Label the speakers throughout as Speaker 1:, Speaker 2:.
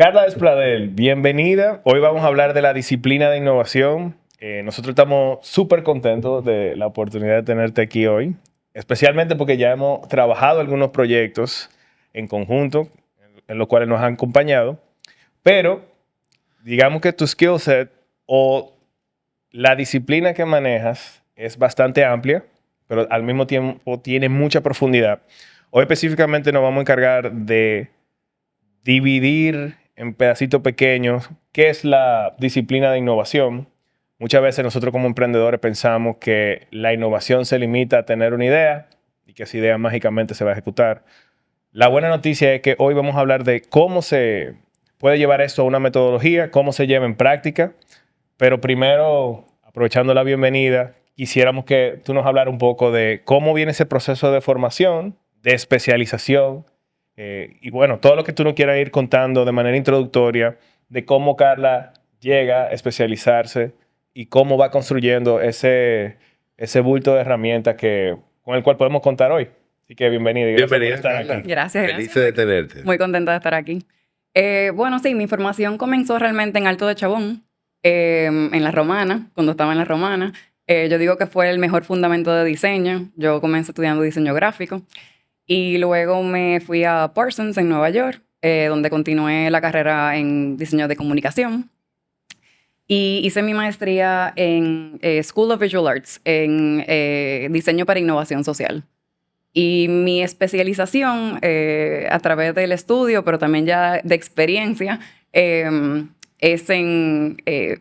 Speaker 1: Carla Despradel, bienvenida. Hoy vamos a hablar de la disciplina de innovación. Nosotros estamos súper contentos de la oportunidad de tenerte aquí hoy, especialmente porque ya hemos trabajado algunos proyectos en conjunto, en los cuales nos han acompañado, pero digamos que tu skill set o la disciplina que manejas es bastante amplia, pero al mismo tiempo tiene mucha profundidad. Hoy específicamente nos vamos a encargar de dividir en pedacitos pequeños qué es la disciplina de innovación. Muchas veces nosotros como emprendedores pensamos que la innovación se limita a tener una idea y que esa idea mágicamente se va a ejecutar. La buena noticia es que hoy vamos a hablar de cómo se puede llevar esto a una metodología, cómo se lleva en práctica, pero primero, aprovechando la bienvenida, quisiéramos que tú nos hablaras un poco de cómo viene ese proceso de formación, de especialización, y bueno, todo lo que tú nos quieras ir contando de manera introductoria de cómo Carla llega a especializarse y cómo va construyendo ese bulto de herramientas con el cual podemos contar hoy. Así que bienvenida.
Speaker 2: Bienvenida, Carla.
Speaker 3: Gracias.
Speaker 2: Feliz de tenerte.
Speaker 3: Muy contenta de estar aquí. Bueno, sí, mi formación comenzó realmente en Alto de Chabón, en La Romana, cuando estaba en La Romana. Yo digo que fue el mejor fundamento de diseño. Yo comencé estudiando diseño gráfico y luego me fui a Parsons en Nueva York, donde continué la carrera en diseño de comunicación. Y hice mi maestría en School of Visual Arts, en diseño para innovación social. Y mi especialización a través del estudio, pero también ya de experiencia, es en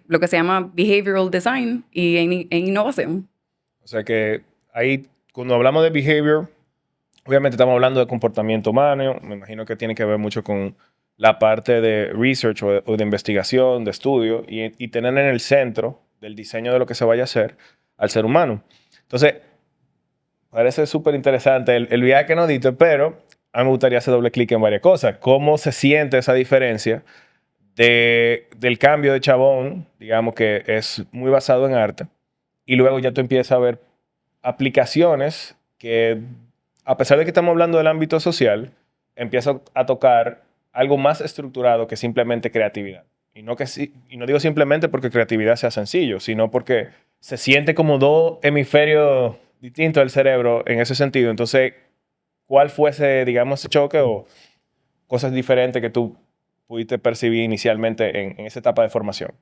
Speaker 3: lo que se llama Behavioral Design y en innovación.
Speaker 1: O sea que ahí, cuando hablamos de behavior, obviamente estamos hablando de comportamiento humano. Me imagino que tiene que ver mucho con la parte de research o de investigación, de estudio, y tener en el centro del diseño de lo que se vaya a hacer al ser humano. Entonces, parece súper interesante el viaje que nos diste, pero a mí me gustaría hacer doble clic en varias cosas. ¿Cómo se siente esa diferencia del cambio de Chabón, digamos que es muy basado en arte, y luego ya tú empiezas a ver aplicaciones que, a pesar de que estamos hablando del ámbito social, empieza a tocar algo más estructurado que simplemente creatividad? Y no digo simplemente porque creatividad sea sencillo, sino porque se siente como dos hemisferios distintos del cerebro en ese sentido. Entonces, ¿cuál fuese, digamos, ese choque o cosas diferentes que tú pudiste percibir inicialmente en esa etapa de formación?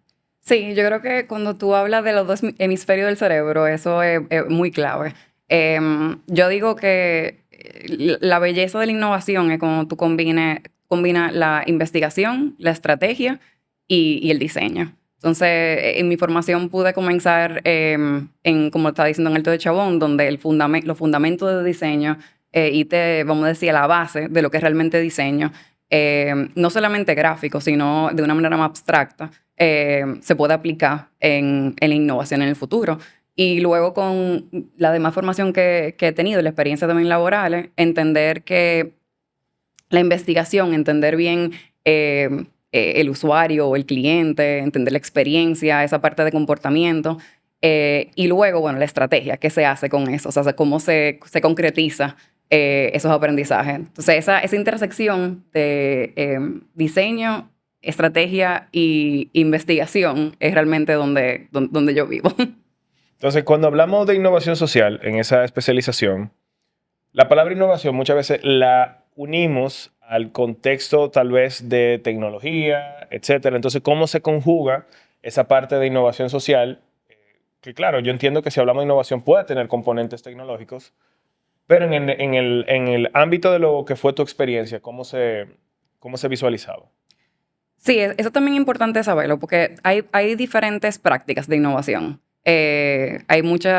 Speaker 3: Sí, yo creo que cuando tú hablas de los dos hemisferios del cerebro, eso es muy clave. Yo digo que la belleza de la innovación es cuando tú combinas la investigación, la estrategia y el diseño. Entonces, en mi formación pude comenzar como estaba diciendo, en Alto de Chabón, donde los fundamentos de diseño vamos a decir, a la base de lo que es realmente diseño, no solamente gráfico, sino de una manera más abstracta, se puede aplicar en la innovación en el futuro. Y luego con la demás formación que he tenido, la experiencia también laboral, entender que la investigación, entender bien el usuario o el cliente, entender la experiencia, esa parte de comportamiento, y luego, bueno, la estrategia, qué se hace con eso, o sea, cómo se concretiza esos aprendizajes. Entonces, esa intersección de diseño, estrategia y investigación es realmente donde yo vivo.
Speaker 1: Entonces, cuando hablamos de innovación social en esa especialización, la palabra innovación muchas veces la unimos al contexto tal vez de tecnología, etcétera. Entonces, ¿cómo se conjuga esa parte de innovación social? Que claro, yo entiendo que si hablamos de innovación puede tener componentes tecnológicos, pero en el ámbito de lo que fue tu experiencia, ¿cómo se visualizaba?
Speaker 3: Sí, eso también es importante saberlo, porque hay diferentes prácticas de innovación. Hay muchos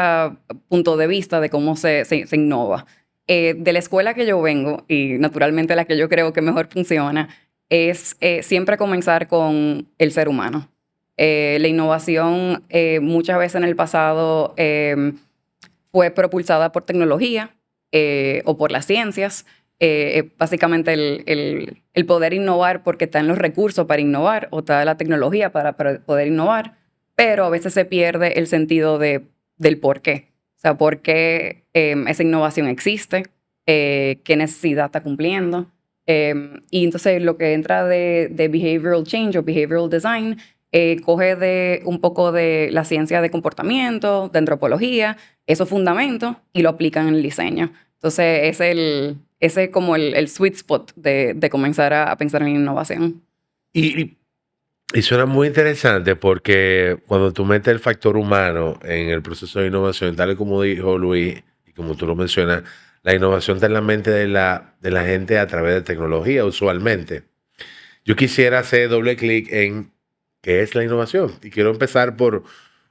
Speaker 3: puntos de vista de cómo se innova. De la escuela que yo vengo, y naturalmente la que yo creo que mejor funciona, es siempre comenzar con el ser humano. La innovación muchas veces en el pasado fue propulsada por tecnología o por las ciencias. Básicamente el poder innovar porque están los recursos para innovar o está la tecnología para poder innovar, pero a veces se pierde el sentido del por qué. O sea, por qué esa innovación existe, qué necesidad está cumpliendo. Y entonces lo que entra de behavioral change o behavioral design coge de un poco de la ciencia de comportamiento, de antropología, esos fundamentos, y lo aplican en el diseño. Entonces ese es como el sweet spot de comenzar a pensar en innovación.
Speaker 2: Y suena muy interesante porque cuando tú metes el factor humano en el proceso de innovación, tal y como dijo Luis, y como tú lo mencionas, la innovación está en la mente de la gente a través de tecnología usualmente. Yo quisiera hacer doble clic en qué es la innovación. Y quiero empezar por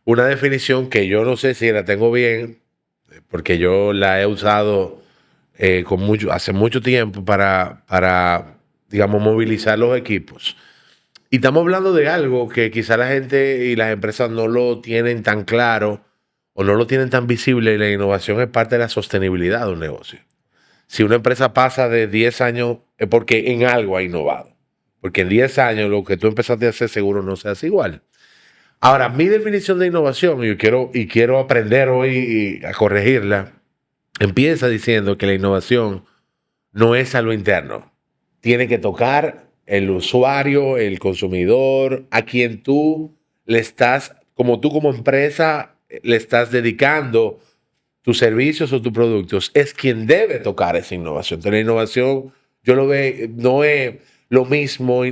Speaker 2: una definición que yo no sé si la tengo bien, porque yo la he usado hace mucho tiempo para, digamos, movilizar los equipos. Y estamos hablando de algo que quizá la gente y las empresas no lo tienen tan claro o no lo tienen tan visible. Y la innovación es parte de la sostenibilidad de un negocio. Si una empresa pasa de 10 años es porque en algo ha innovado. Porque en 10 años lo que tú empezaste a hacer seguro no se hace igual. Ahora, mi definición de innovación, y quiero aprender hoy a corregirla, empieza diciendo que la innovación no es a lo interno. Tiene que tocar el usuario, el consumidor, a quien tú le estás, como tú como empresa, le estás dedicando tus servicios o tus productos, es quien debe tocar esa innovación. Entonces, la innovación, yo lo veo, no es lo mismo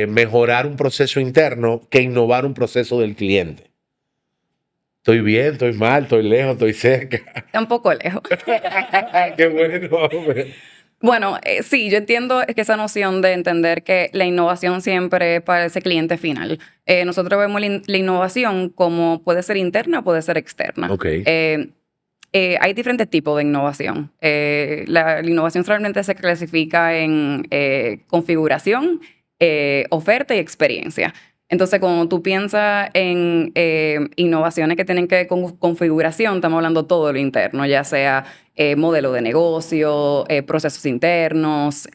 Speaker 2: mejorar un proceso interno que innovar un proceso del cliente. Estoy bien, estoy mal, estoy lejos, estoy cerca.
Speaker 3: Está un poco lejos.
Speaker 2: Qué bueno, hombre.
Speaker 3: Bueno, sí, yo entiendo que esa noción de entender que la innovación siempre es para ese cliente final. Nosotros vemos la innovación como puede ser interna, puede ser externa.
Speaker 2: Ok.
Speaker 3: Hay diferentes tipos de innovación. La innovación realmente se clasifica en configuración, oferta y experiencia. Entonces, cuando tú piensas en innovaciones que tienen que ver con configuración, estamos hablando todo de lo interno, ya sea modelo de negocio, procesos internos,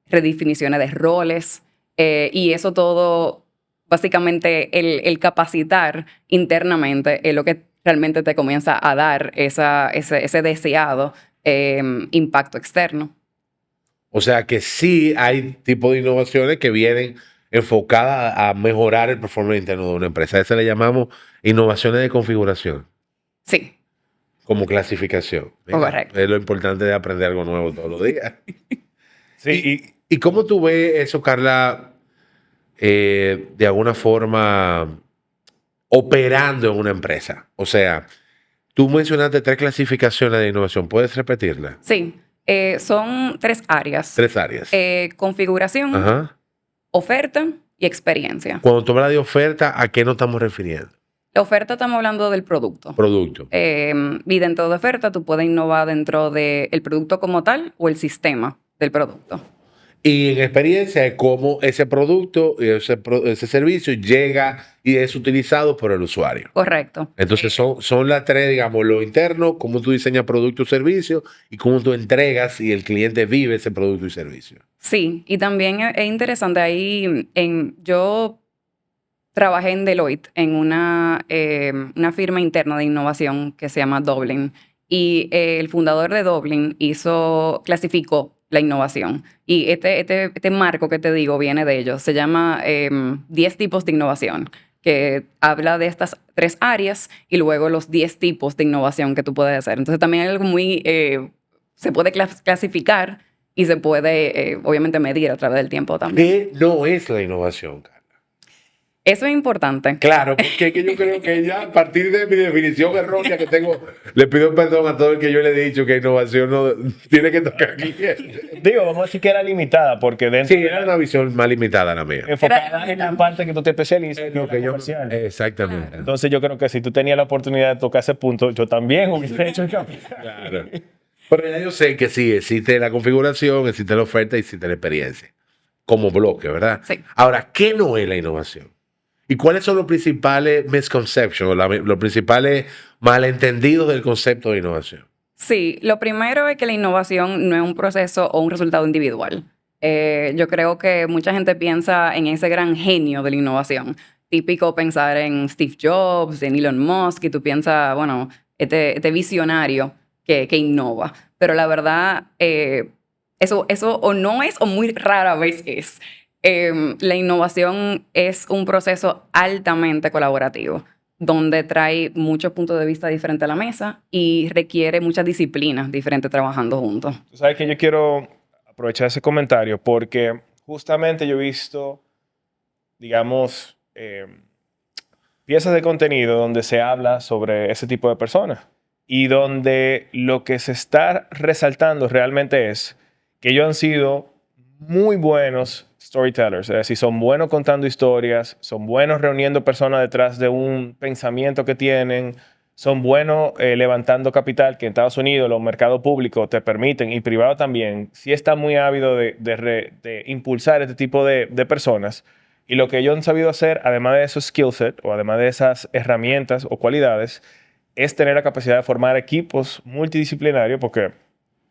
Speaker 3: redefiniciones de roles, y eso todo, básicamente, el capacitar internamente es lo que realmente te comienza a dar ese deseado impacto externo.
Speaker 2: O sea que sí hay tipos de innovaciones que vienen enfocadas a mejorar el performance interno de una empresa. A eso le llamamos innovaciones de configuración,
Speaker 3: Sí,
Speaker 2: como clasificación. Mira,
Speaker 3: correcto.
Speaker 2: es lo importante de aprender algo nuevo todos los días.
Speaker 1: Sí,
Speaker 2: ¿Y cómo tú ves eso, Carla, de alguna forma operando en una empresa? O sea, tú mencionaste 3 clasificaciones de innovación. ¿Puedes repetirlas?
Speaker 3: Sí, son 3 áreas.
Speaker 2: 3 áreas.
Speaker 3: Configuración,
Speaker 2: Ajá.
Speaker 3: oferta y experiencia.
Speaker 2: Cuando tú hablas de oferta, ¿a qué nos estamos refiriendo?
Speaker 3: La oferta estamos hablando del producto.
Speaker 2: Producto.
Speaker 3: Y dentro de oferta tú puedes innovar dentro del producto como tal o el sistema del producto.
Speaker 2: Y en experiencia es cómo ese producto y ese servicio llega y es utilizado por el usuario.
Speaker 3: Correcto.
Speaker 2: Entonces son las 3, digamos, lo interno, cómo tú diseñas producto o servicio y cómo tú entregas y el cliente vive ese producto y servicio.
Speaker 3: Sí, y también es interesante ahí, yo trabajé en Deloitte, en una firma interna de innovación que se llama Dublin. Y el fundador de Dublin clasificó la innovación. Y este marco que te digo viene de ellos. Se llama 10 tipos de innovación, que habla de estas 3 áreas y luego los 10 tipos de innovación que tú puedes hacer. Entonces también hay algo muy... se puede clasificar y se puede, obviamente, medir a través del tiempo también.
Speaker 2: ¿Qué no es la innovación, Carla?
Speaker 3: Eso es importante.
Speaker 2: Claro, porque es que yo creo que ya a partir de mi definición errónea que tengo, le pido perdón a todo el que yo le he dicho que innovación no tiene que tocar aquí.
Speaker 1: digo, vamos a decir que era limitada, porque dentro
Speaker 2: Sí, era una visión más limitada la mía.
Speaker 1: enfocada en la parte que tú te especializas,
Speaker 2: Lo que yo,
Speaker 1: comercial.
Speaker 2: exactamente.
Speaker 1: Entonces yo creo que si tú tenías la oportunidad de tocar ese punto, yo también hubiese hecho el cambio.
Speaker 2: Claro. Pero ya yo sé que sí, existe la configuración, existe la oferta y existe la experiencia. Como bloque, ¿verdad?
Speaker 3: Sí.
Speaker 2: Ahora, ¿qué no es la innovación? ¿Y cuáles son los principales misconceptions, los principales malentendidos del concepto de innovación?
Speaker 3: Sí, lo primero es que la innovación no es un proceso o un resultado individual. Yo creo que mucha gente piensa en ese gran genio de la innovación. Típico pensar en Steve Jobs, en Elon Musk, y tú piensas, bueno, este visionario que innova. Pero la verdad, Eso o no es o muy rara vez es. La innovación es un proceso altamente colaborativo, donde trae muchos puntos de vista diferentes a la mesa y requiere muchas disciplinas diferentes trabajando juntos.
Speaker 1: Tú sabes que yo quiero aprovechar ese comentario porque justamente yo he visto, digamos, piezas de contenido donde se habla sobre ese tipo de personas y donde lo que se está resaltando realmente es que ellos han sido muy buenos storytellers, es decir, son buenos contando historias, son buenos reuniendo personas detrás de un pensamiento que tienen, son buenos levantando capital, que en Estados Unidos los mercados públicos te permiten, y privados también, sí está muy ávido de impulsar este tipo de personas. Y lo que ellos han sabido hacer, además de esos skill set o además de esas herramientas o cualidades, es tener la capacidad de formar equipos multidisciplinarios, porque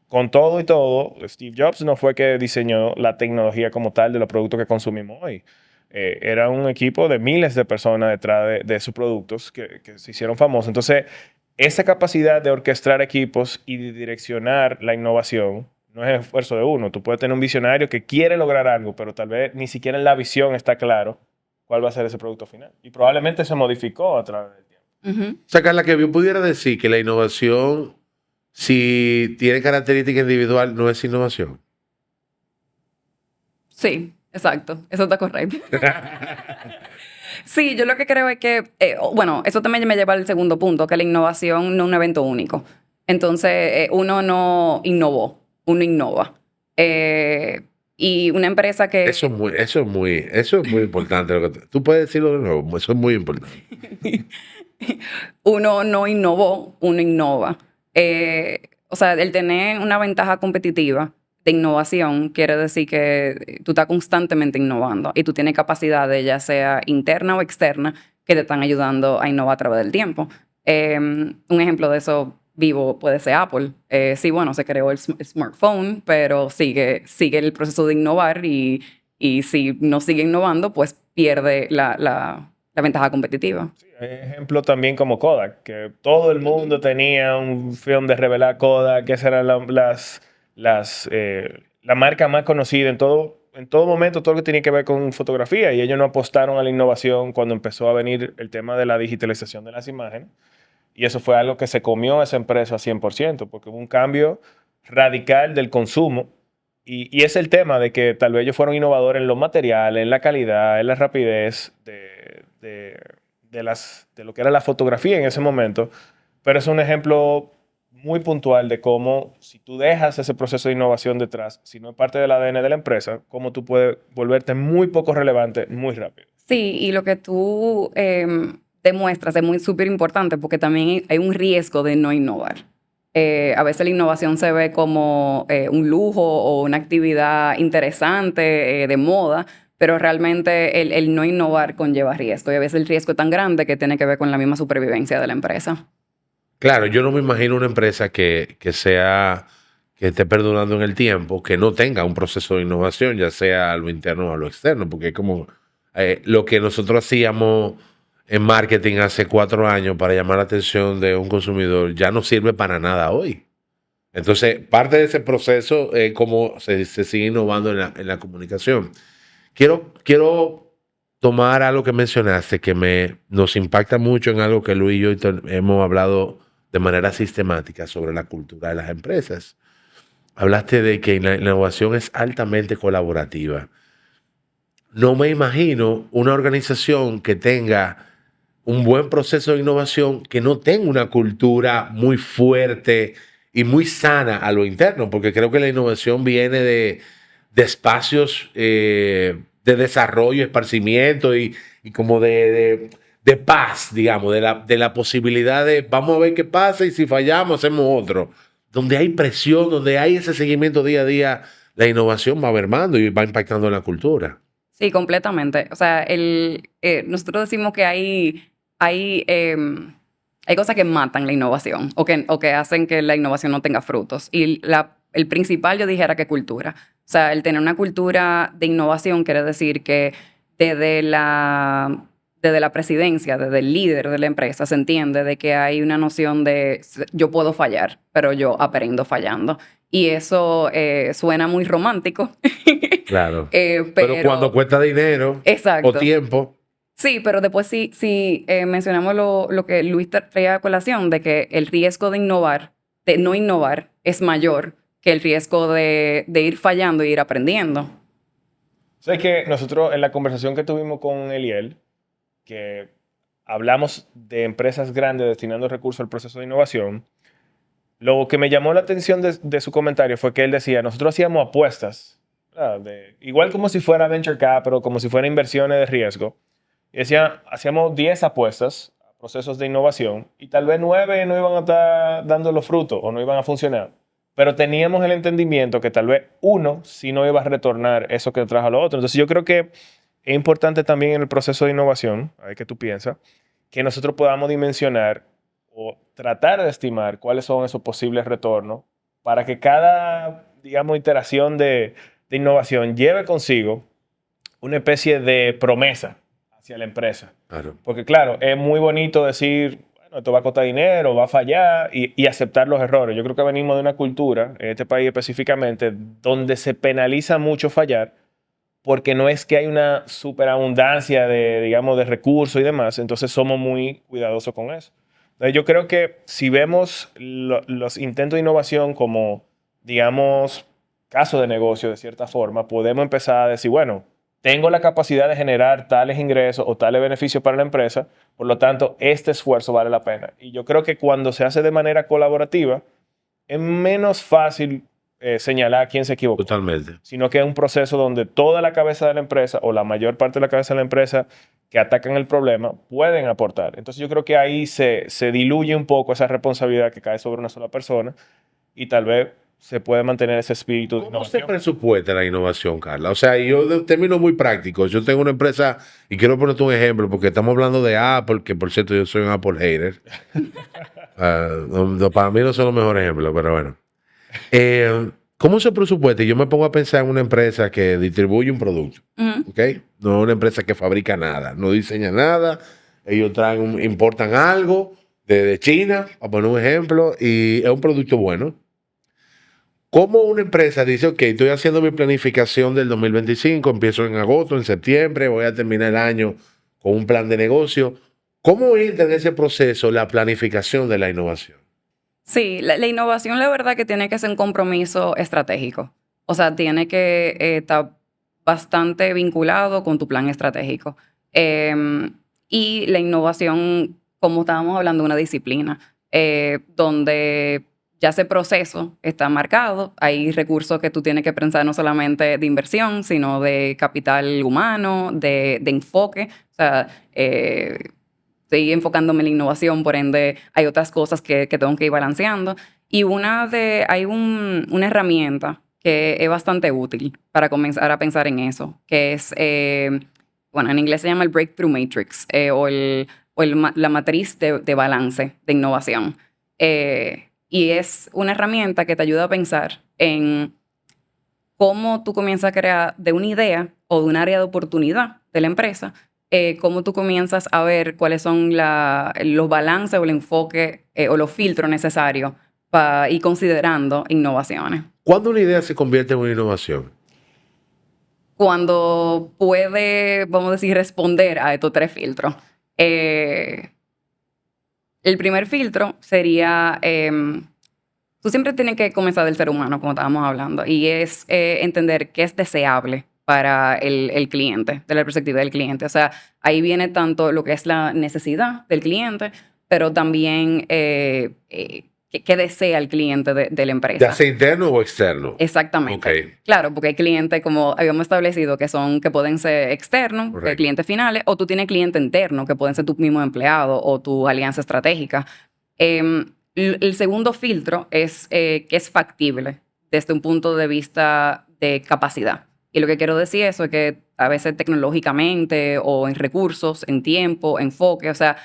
Speaker 1: con todo y todo, Steve Jobs no fue que diseñó la tecnología como tal de los productos que consumimos hoy. Era un equipo de miles de personas detrás de sus productos que se hicieron famosos. Entonces, esa capacidad de orquestar equipos y de direccionar la innovación no es el esfuerzo de uno. Tú puedes tener un visionario que quiere lograr algo, pero tal vez ni siquiera en la visión está claro cuál va a ser ese producto final. Y probablemente se modificó a través del tiempo.
Speaker 3: Ujú.
Speaker 2: O sea, Carla, que yo pudiera decir que la innovación, si tiene característica individual, no es innovación.
Speaker 3: Sí, exacto. Eso está correcto. Sí, yo lo que creo es que, bueno, eso también me lleva al segundo punto, que la innovación no es un evento único. Entonces, uno no innovó, uno innova. Y una empresa que...
Speaker 2: Eso es muy importante. Tú puedes decirlo de nuevo, eso es muy importante.
Speaker 3: Uno no innovó, uno innova. O sea, el tener una ventaja competitiva de innovación quiere decir que tú estás constantemente innovando y tú tienes capacidades, ya sea interna o externa, que te están ayudando a innovar a través del tiempo. Un ejemplo de eso vivo puede ser Apple. Sí, bueno, se creó el smartphone, pero sigue el proceso de innovar y si no sigue innovando, pues pierde la ventaja competitiva.
Speaker 1: Sí, hay ejemplos también como Kodak, que todo el mundo tenía un film de revelar Kodak, que esas eran la marca más conocida en todo momento, todo lo que tenía que ver con fotografía, y ellos no apostaron a la innovación cuando empezó a venir el tema de la digitalización de las imágenes, y eso fue algo que se comió a esa empresa 100%, porque hubo un cambio radical del consumo, y es el tema de que tal vez ellos fueron innovadores en los materiales, en la calidad, en la rapidez de lo que era la fotografía en ese momento, pero es un ejemplo muy puntual de cómo si tú dejas ese proceso de innovación detrás, si no es parte del ADN de la empresa, cómo tú puedes volverte muy poco relevante muy rápido.
Speaker 3: Sí, y lo que tú demuestras es muy súper importante porque también hay un riesgo de no innovar. A veces la innovación se ve como un lujo o una actividad interesante, de moda, pero realmente el no innovar conlleva riesgo. Y a veces el riesgo es tan grande que tiene que ver con la misma supervivencia de la empresa.
Speaker 2: Claro, yo no me imagino una empresa que esté perdurando en el tiempo, que no tenga un proceso de innovación, ya sea a lo interno o a lo externo, porque es como lo que nosotros hacíamos en marketing hace 4 años para llamar la atención de un consumidor ya no sirve para nada hoy. Entonces, parte de ese proceso es cómo se sigue innovando en la comunicación. Quiero tomar algo que mencionaste que nos impacta mucho en algo que Luis y yo hemos hablado de manera sistemática sobre la cultura de las empresas. Hablaste de que la innovación es altamente colaborativa. No me imagino una organización que tenga un buen proceso de innovación que no tenga una cultura muy fuerte y muy sana a lo interno, porque creo que la innovación viene de espacios de desarrollo, esparcimiento y como de paz, digamos, de la posibilidad de vamos a ver qué pasa y si fallamos hacemos otro. Donde hay presión, donde hay ese seguimiento día a día, la innovación va mermando y va impactando en la cultura.
Speaker 3: Sí, completamente. O sea, nosotros decimos que hay cosas que matan la innovación o que hacen que la innovación no tenga frutos. Y el principal yo dijera que cultura. O sea, el tener una cultura de innovación quiere decir que desde la presidencia, desde el líder de la empresa, se entiende de que hay una noción de yo puedo fallar, pero yo aprendo fallando. Y eso suena muy romántico.
Speaker 2: Claro.
Speaker 3: Pero
Speaker 2: Pero cuando cuesta dinero
Speaker 3: exacto.
Speaker 2: o tiempo,
Speaker 3: Sí, pero después sí mencionamos lo que Luis traía a colación, de que el riesgo de innovar, de no innovar, es mayor que el riesgo de ir fallando e ir aprendiendo.
Speaker 1: Sabes que nosotros en la conversación que tuvimos con Eliel, que hablamos de empresas grandes destinando recursos al proceso de innovación, lo que me llamó la atención de su comentario fue que él decía, nosotros hacíamos apuestas, ¿verdad? Igual como si fuera venture capital, como si fuera inversiones de riesgo. Y decía, hacíamos 10 apuestas a procesos de innovación y tal vez 9 no iban a estar dando los frutos o no iban a funcionar. Pero teníamos el entendimiento que tal vez uno sí no iba a retornar eso que trajo a lo otro. Entonces yo creo que es importante también en el proceso de innovación, a ver qué tú piensas, que nosotros podamos dimensionar o tratar de estimar cuáles son esos posibles retornos para que cada, digamos, iteración de innovación lleve consigo una especie de promesa hacia la empresa.
Speaker 2: claro.
Speaker 1: Porque claro, es muy bonito decir, bueno, esto va a costar dinero, va a fallar y aceptar los errores. Yo creo que venimos de una cultura, en este país específicamente, donde se penaliza mucho fallar porque no es que hay una superabundancia de, digamos, de recursos y demás, entonces somos muy cuidadosos con eso. Entonces yo creo que si vemos los intentos de innovación como, digamos, caso de negocio de cierta forma, podemos empezar a decir, bueno, tengo la capacidad de generar tales ingresos o tales beneficios para la empresa, por lo tanto, este esfuerzo vale la pena. Y yo creo que cuando se hace de manera colaborativa, es menos fácil señalar a quién se equivocó,
Speaker 2: Totalmente.
Speaker 1: sino que es un proceso donde toda la cabeza de la empresa o la mayor parte de la cabeza de la empresa que atacan el problema pueden aportar. Entonces yo creo que ahí se diluye un poco esa responsabilidad que cae sobre una sola persona y tal vez se puede mantener ese espíritu de
Speaker 2: ¿Cómo se
Speaker 1: innovación.
Speaker 2: presupuesta la innovación, Carla? O sea, yo de términos muy prácticos, yo tengo una empresa y quiero ponerte un ejemplo porque estamos hablando de Apple, que por cierto yo soy un Apple hater. Para mí no son los mejores ejemplos, pero bueno. ¿Cómo se presupuesta? Yo me pongo a pensar en una empresa que distribuye un producto, ¿ok? No es una empresa que fabrica nada, no diseña nada. Ellos importan algo de China, a poner un ejemplo, y es un producto bueno. ¿Cómo una empresa dice, ok, estoy haciendo mi planificación del 2025, empiezo en agosto, en septiembre, voy a terminar el año con un plan de negocio? ¿Cómo entra en ese proceso la planificación de la innovación?
Speaker 3: Sí, la innovación la verdad que tiene que ser un compromiso estratégico. O sea, tiene que estar bastante vinculado con tu plan estratégico. Y la innovación, como estábamos hablando, una disciplina, donde ya ese proceso está marcado. Hay recursos que tú tienes que pensar no solamente de inversión, sino de capital humano, de enfoque. O sea, estoy enfocándome en la innovación, por ende hay otras cosas que tengo que ir balanceando. Y hay una herramienta que es bastante útil para comenzar a pensar en eso, que es, bueno, en inglés se llama el Breakthrough Matrix la matriz de balance de innovación. Y es una herramienta que te ayuda a pensar en cómo tú comienzas a crear de una idea o de un área de oportunidad de la empresa, cómo tú comienzas a ver cuáles son los balances o el enfoque o los filtros necesarios para ir considerando innovaciones.
Speaker 2: ¿Cuándo una idea se convierte en una innovación?
Speaker 3: Cuando puede, vamos a decir, responder a estos 3 filtros. El primer filtro sería, tú siempre tienes que comenzar del ser humano, como estábamos hablando, y es entender qué es deseable para el cliente, de la perspectiva del cliente. O sea, ahí viene tanto lo que es la necesidad del cliente, pero también qué desea el cliente de la empresa.
Speaker 2: ¿Ya sea interno o externo?
Speaker 3: Exactamente.
Speaker 2: Okay.
Speaker 3: Claro, porque hay clientes, como habíamos establecido, que pueden ser externos, clientes finales, o tú tienes clientes internos, que pueden ser tu mismo empleado o tu alianza estratégica. El segundo filtro es que es factible desde un punto de vista de capacidad. Y lo que quiero decir eso es que a veces tecnológicamente o en recursos, en tiempo, enfoque, o sea,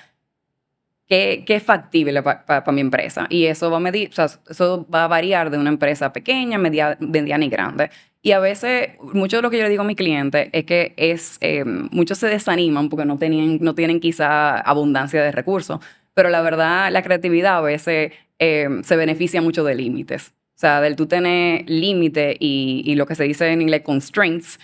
Speaker 3: ¿qué es factible para mi empresa? Y eso va a medir, o sea, eso va a variar de una empresa pequeña, mediana y grande. Y a veces, mucho de lo que yo le digo a mi cliente es que muchos se desaniman porque no tienen quizá abundancia de recursos. Pero la verdad, la creatividad a veces se beneficia mucho de límites. O sea, del tú tener límite y lo que se dice en inglés constraints,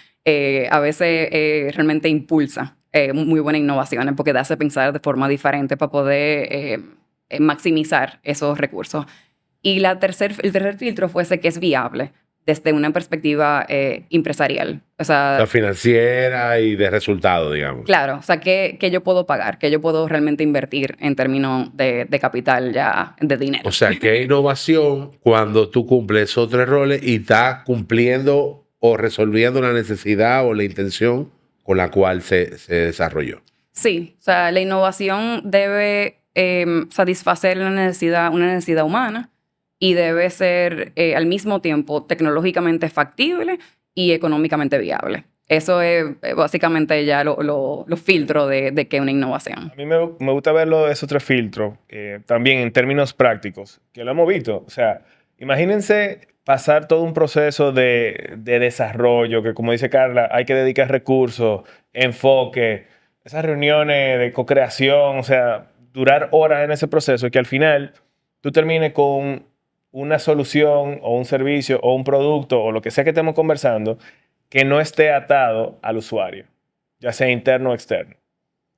Speaker 3: a veces realmente impulsa muy buenas innovaciones porque te hace pensar de forma diferente para poder maximizar esos recursos. Y el tercer filtro fuese que es viable desde una perspectiva empresarial. O
Speaker 2: O sea,
Speaker 3: sea,
Speaker 2: financiera y de resultado, digamos.
Speaker 3: claro, o sea, ¿qué yo puedo pagar? ¿Qué yo puedo realmente invertir en términos de capital ya, de dinero?
Speaker 2: O sea, que hay innovación cuando tú cumples esos 3 roles y estás cumpliendo o resolviendo la necesidad o la intención con la cual se desarrolló.
Speaker 3: Sí, o sea, la innovación debe satisfacer una necesidad humana y debe ser al mismo tiempo tecnológicamente factible y económicamente viable. Eso es básicamente ya los filtros de qué es una innovación.
Speaker 1: A mí me gusta verlo esos 3 filtros, también en términos prácticos, que lo hemos visto. O sea, imagínense pasar todo un proceso de desarrollo, que como dice Carla, hay que dedicar recursos, enfoque, esas reuniones de co-creación, o sea, durar horas en ese proceso y que al final tú termines con una solución o un servicio o un producto o lo que sea que estemos conversando que no esté atado al usuario, ya sea interno o externo.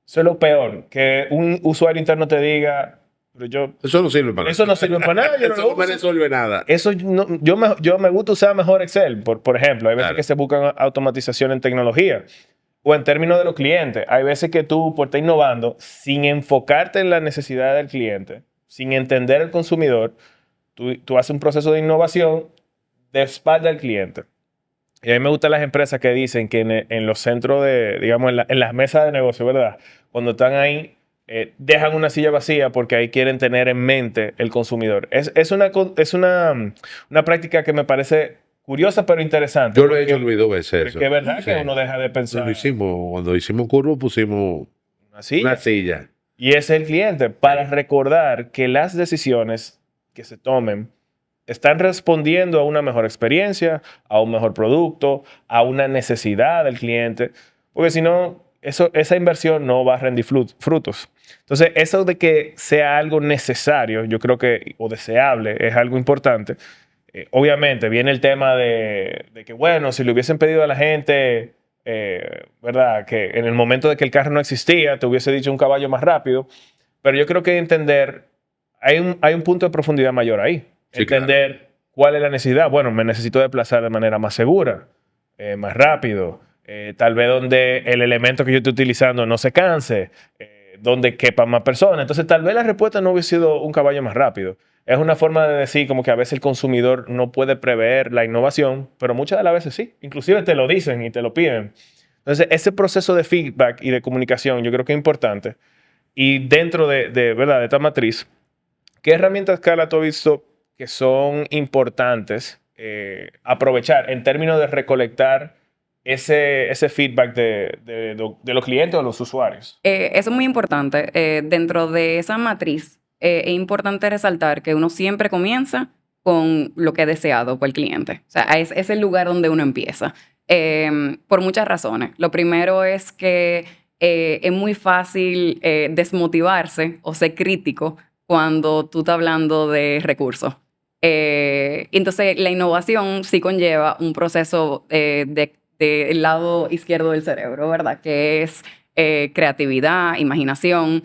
Speaker 1: Eso es lo peor, que un usuario interno te diga, pero
Speaker 2: Eso no sirve para
Speaker 1: eso no sirve para nada, yo no
Speaker 2: Eso
Speaker 1: lo
Speaker 2: no me
Speaker 1: uso.
Speaker 2: resuelve nada.
Speaker 1: Eso yo me gusta usar mejor Excel, por ejemplo. Hay veces
Speaker 2: Claro.
Speaker 1: que se buscan automatización en tecnología o en términos de los clientes. Hay veces que tú, por estar innovando, sin enfocarte en la necesidad del cliente, sin entender el consumidor, tú haces un proceso de innovación de espalda al cliente. Y a mí me gustan las empresas que dicen que en los centros de, digamos, en las mesas de negocio, ¿verdad? Cuando están ahí, dejan una silla vacía porque ahí quieren tener en mente el consumidor. Es una práctica que me parece curiosa pero interesante.
Speaker 2: Yo lo he hecho Luis 2 veces.
Speaker 1: Porque es verdad
Speaker 2: Sí.
Speaker 1: que uno deja de pensar
Speaker 2: Lo hicimos, cuando hicimos curvo pusimos
Speaker 1: así.
Speaker 2: una silla.
Speaker 1: Y ese es el cliente para recordar que las decisiones que se tomen están respondiendo a una mejor experiencia, a un mejor producto, a una necesidad del cliente, porque si no, esa inversión no va a rendir frutos. Entonces, eso de que sea algo necesario, yo creo que, o deseable, es algo importante. Obviamente, viene el tema de que, bueno, si le hubiesen pedido a la gente, ¿verdad? Que en el momento de que el carro no existía, te hubiese dicho un caballo más rápido, pero yo creo que entender, hay un punto de profundidad mayor ahí.
Speaker 2: Sí,
Speaker 1: Entender cuál es la necesidad. Bueno, me necesito desplazar de manera más segura, más rápido, tal vez donde el elemento que yo estoy utilizando no se canse, donde quepan más personas. Entonces, tal vez la respuesta no hubiese sido un caballo más rápido. Es una forma de decir como que a veces el consumidor no puede prever la innovación, pero muchas de las veces sí. Inclusive te lo dicen y te lo piden. Entonces, ese proceso de feedback y de comunicación yo creo que es importante. Y dentro ¿verdad? de esta matriz, ¿qué herramientas, Carla, tú has visto que son importantes aprovechar en términos de recolectar ese feedback de los clientes o los usuarios?
Speaker 3: Eso es muy importante. Dentro de esa matriz, es importante resaltar que uno siempre comienza con lo que es deseado por el cliente. O sea, es el lugar donde uno empieza. Por muchas razones. Lo primero es que es muy fácil desmotivarse o ser crítico cuando tú estás hablando de recursos. Entonces, la innovación sí conlleva un proceso del lado izquierdo del cerebro, ¿verdad? Que es creatividad, imaginación,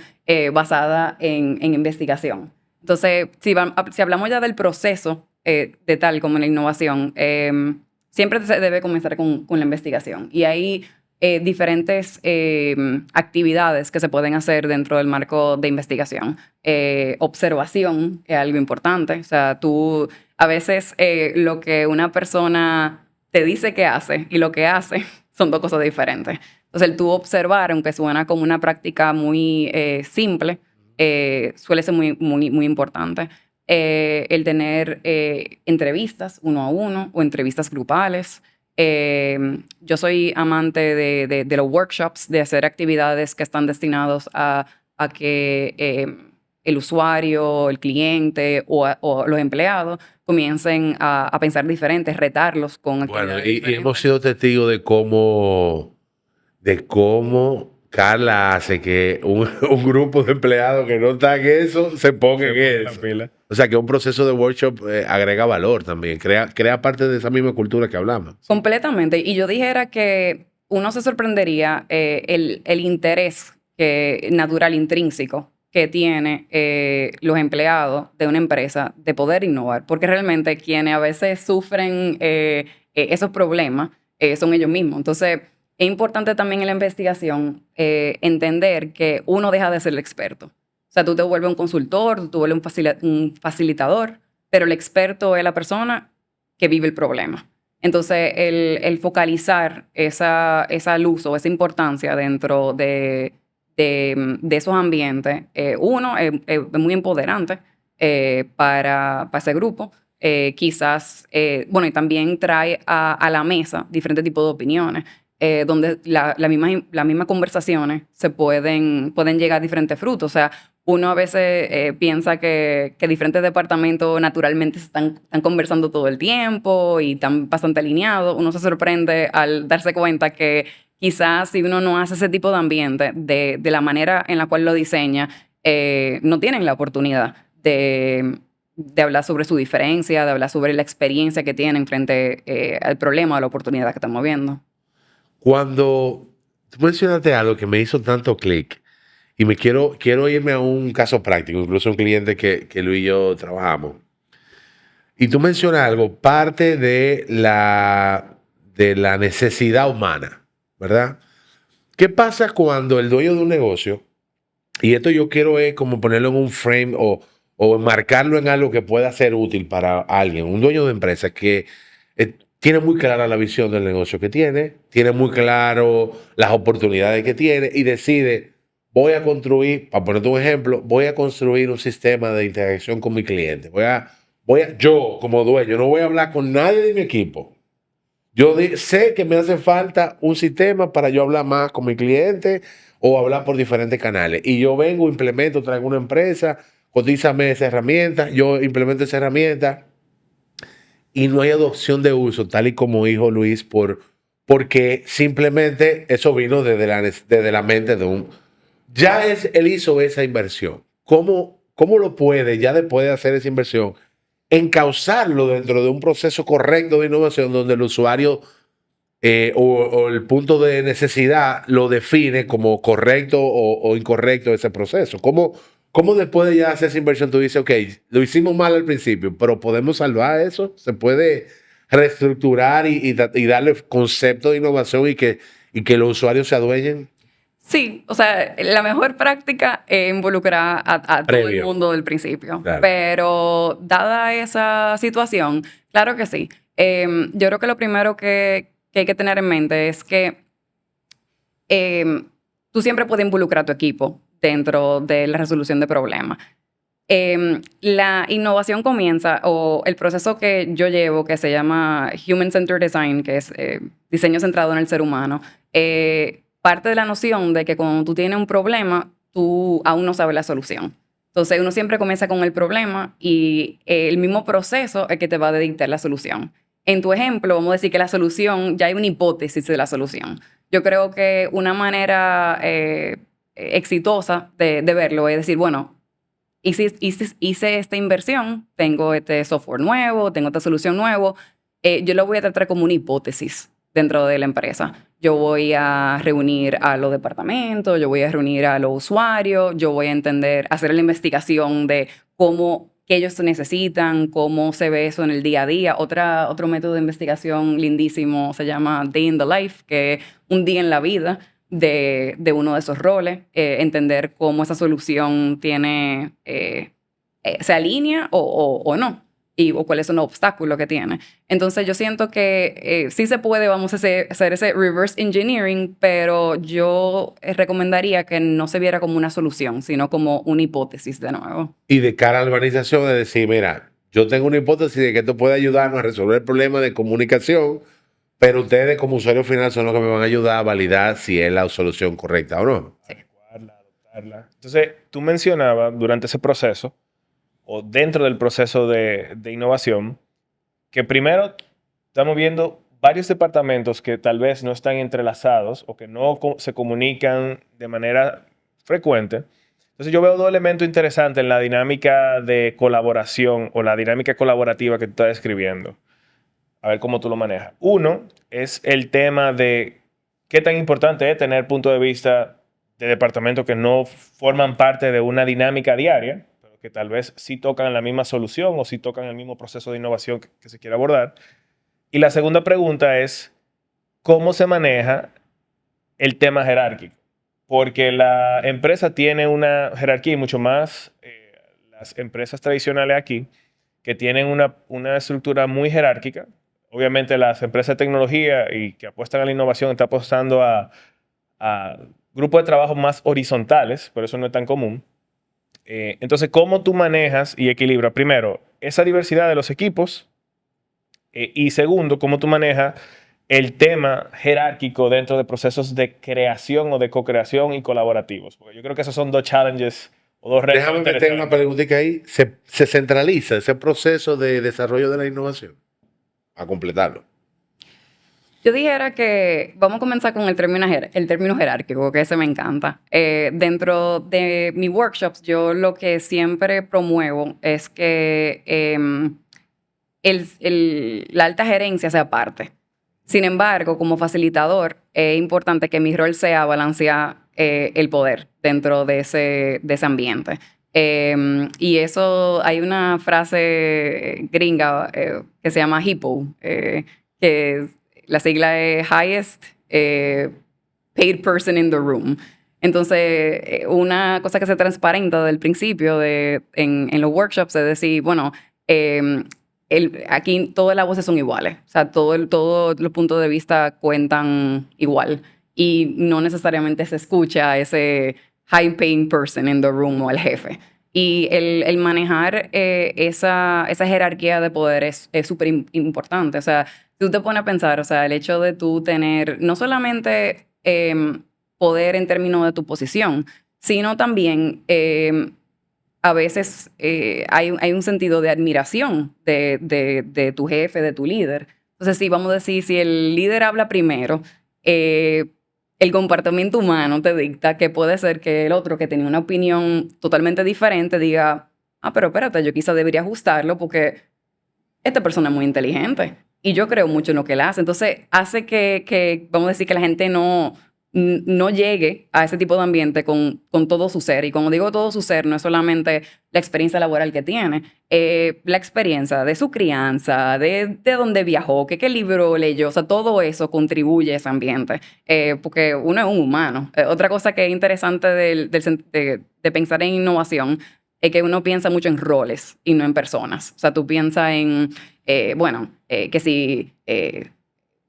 Speaker 3: basada en investigación. Entonces, si hablamos ya del proceso de tal como la innovación, siempre se debe comenzar con la investigación. Y hay diferentes actividades que se pueden hacer dentro del marco de investigación. Observación es algo importante. O sea, tú a veces lo que una persona te dice que hace y lo que hace son dos cosas diferentes. Entonces, el tú observar, aunque suena como una práctica muy simple, suele ser muy, muy, muy importante. El tener entrevistas uno a uno o entrevistas grupales. Yo soy amante de los workshops, de hacer actividades que están destinados a que el usuario, el cliente o los empleados comiencen a pensar diferentes, retarlos con actividades
Speaker 2: Bueno, y
Speaker 3: diferentes.
Speaker 2: hemos sido testigos de cómo Carla hace que un grupo de empleados que no está en eso se ponga en eso. O sea, que un proceso de workshop agrega valor también, crea parte de esa misma cultura que hablamos.
Speaker 3: Completamente. Y yo dijera que uno se sorprendería el interés natural intrínseco que tiene los empleados de una empresa de poder innovar, porque realmente quienes a veces sufren esos problemas son ellos mismos. Entonces, es importante también en la investigación entender que uno deja de ser el experto. O sea, tú te vuelves un consultor, tú te vuelves un facilitador, pero el experto es la persona que vive el problema. Entonces, el focalizar esa luz o esa importancia dentro de esos ambientes, uno, es muy empoderante para ese grupo. Quizás, bueno, y también trae a la mesa diferentes tipos de opiniones, donde las mismas conversaciones pueden llegar a diferentes frutos. O sea, uno a veces piensa que diferentes departamentos naturalmente están conversando todo el tiempo y están bastante alineados. Uno se sorprende al darse cuenta que quizás si uno no hace ese tipo de ambiente de la manera en la cual lo diseña, no tienen la oportunidad de hablar sobre su diferencia, de hablar sobre la experiencia que tienen frente al problema o a la oportunidad que estamos viendo.
Speaker 2: Cuando tú mencionaste algo que me hizo tanto clic, y me quiero irme a un caso práctico, incluso un cliente que Luis y yo trabajamos. Y tú mencionas algo, parte de la necesidad humana, ¿verdad? ¿Qué pasa cuando el dueño de un negocio, y esto yo quiero es como ponerlo en un frame o enmarcarlo en algo que pueda ser útil para alguien, un dueño de empresa que tiene muy clara la visión del negocio que tiene muy claro las oportunidades que tiene y decide, voy a construir, para ponerte un ejemplo, voy a construir un sistema de interacción con mi cliente. Yo como dueño, no voy a hablar con nadie de mi equipo. Sé que me hace falta un sistema para yo hablar más con mi cliente o hablar por diferentes canales. Y yo vengo, implemento, traigo una empresa, cotízame esa herramienta, yo implemento esa herramienta y no hay adopción de uso, tal y como dijo Luis, porque simplemente eso vino desde la mente de un... Él hizo esa inversión. ¿Cómo lo puede, ya después de hacer esa inversión, encauzarlo dentro de un proceso correcto de innovación donde el usuario o el punto de necesidad lo define como correcto o incorrecto ese proceso? ¿Cómo después de ya hacer esa inversión tú dices, ok, lo hicimos mal al principio, pero podemos salvar eso? ¿Se puede reestructurar y darle concepto de innovación y que los usuarios se adueñen?
Speaker 3: Sí, o sea, la mejor práctica es involucrar a todo el mundo del principio.
Speaker 2: Claro.
Speaker 3: Pero dada esa situación, claro que sí. Yo creo que lo primero que hay que tener en mente es que tú siempre puedes involucrar a tu equipo dentro de la resolución de problemas. La innovación comienza, o el proceso que yo llevo, que se llama Human Centered Design, que es diseño centrado en el ser humano, parte de la noción de que cuando tú tienes un problema, tú aún no sabes la solución. Entonces, uno siempre comienza con el problema y el mismo proceso es que te va a dictar la solución. En tu ejemplo, vamos a decir que la solución, ya hay una hipótesis de la solución. Yo creo que una manera exitosa de verlo es decir, bueno, hice esta inversión, tengo este software nuevo, tengo esta solución nueva, yo lo voy a tratar como una hipótesis dentro de la empresa. Yo voy a reunir a los departamentos, yo voy a reunir a los usuarios, yo voy a hacer la investigación de qué ellos necesitan, cómo se ve eso en el día a día. Otro método de investigación lindísimo se llama Day in the Life, que es un día en la vida de uno de esos roles, entender cómo esa solución se alinea o no, o cuáles son los obstáculos que tiene. Entonces yo siento que sí se puede, vamos a hacer ese reverse engineering, pero yo recomendaría que no se viera como una solución, sino como una hipótesis de nuevo.
Speaker 2: Y de cara a la organización de decir, mira, yo tengo una hipótesis de que esto puede ayudarnos a resolver el problema de comunicación, pero ustedes como usuario final son los que me van a ayudar a validar si es la solución correcta o no.
Speaker 3: Sí.
Speaker 1: Adoptarla. Entonces, tú mencionabas durante ese proceso, o dentro del proceso de innovación, que primero estamos viendo varios departamentos que tal vez no están entrelazados o que no se comunican de manera frecuente. Entonces yo veo dos elementos interesantes en la dinámica de colaboración o la dinámica colaborativa que tú estás describiendo. A ver cómo tú lo manejas. Uno es el tema de qué tan importante es tener punto de vista de departamentos que no forman parte de una dinámica diaria, pero que tal vez sí tocan la misma solución o sí tocan el mismo proceso de innovación que se quiere abordar. Y la segunda pregunta es cómo se maneja el tema jerárquico. Porque la empresa tiene una jerarquía y mucho más las empresas tradicionales aquí, que tienen una estructura muy jerárquica. Obviamente las empresas de tecnología y que apuestan a la innovación están apostando a grupos de trabajo más horizontales, pero eso no es tan común. Entonces, ¿cómo tú manejas y equilibras, primero, esa diversidad de los equipos? Y segundo, ¿cómo tú manejas el tema jerárquico dentro de procesos de creación o de co-creación y colaborativos? Porque yo creo que esos son dos challenges o dos retos.
Speaker 2: Déjame meter una preguntita ahí. ¿Se centraliza ese proceso de desarrollo de la innovación? A completarlo.
Speaker 3: Yo dijera que vamos a comenzar con el término jerárquico, que ese me encanta. Dentro de mis workshops, yo lo que siempre promuevo es que la alta gerencia sea parte. Sin embargo, como facilitador, es importante que mi rol sea balancear el poder dentro de ese ambiente. Y eso, hay una frase gringa que se llama HIPPO, que la sigla es Highest Paid Person in the Room. Entonces, una cosa que se transparenta del principio en los workshops es decir, bueno, aquí todas las voces son iguales. O sea, todos los puntos de vista cuentan igual. Y no necesariamente se escucha a ese high-paying person in the room o el jefe. Y el manejar esa jerarquía de poder es súper importante. O sea, tú te pones a pensar, o sea, el hecho de tú tener no solamente poder en términos de tu posición, sino también a veces hay un sentido de admiración de tu jefe, de tu líder. Entonces, sí, vamos a decir, si el líder habla primero, el comportamiento humano te dicta que puede ser que el otro que tenía una opinión totalmente diferente diga, pero espérate, yo quizá debería ajustarlo porque esta persona es muy inteligente y yo creo mucho en lo que él hace. Entonces, hace que vamos a decir, que la gente no llegue a ese tipo de ambiente con todo su ser. Y cuando digo todo su ser, no es solamente la experiencia laboral que tiene, la experiencia de su crianza, de dónde viajó, qué libro leyó, o sea, todo eso contribuye a ese ambiente, porque uno es un humano. Otra cosa que es interesante de pensar en innovación es que uno piensa mucho en roles y no en personas. O sea, tú piensas en, que si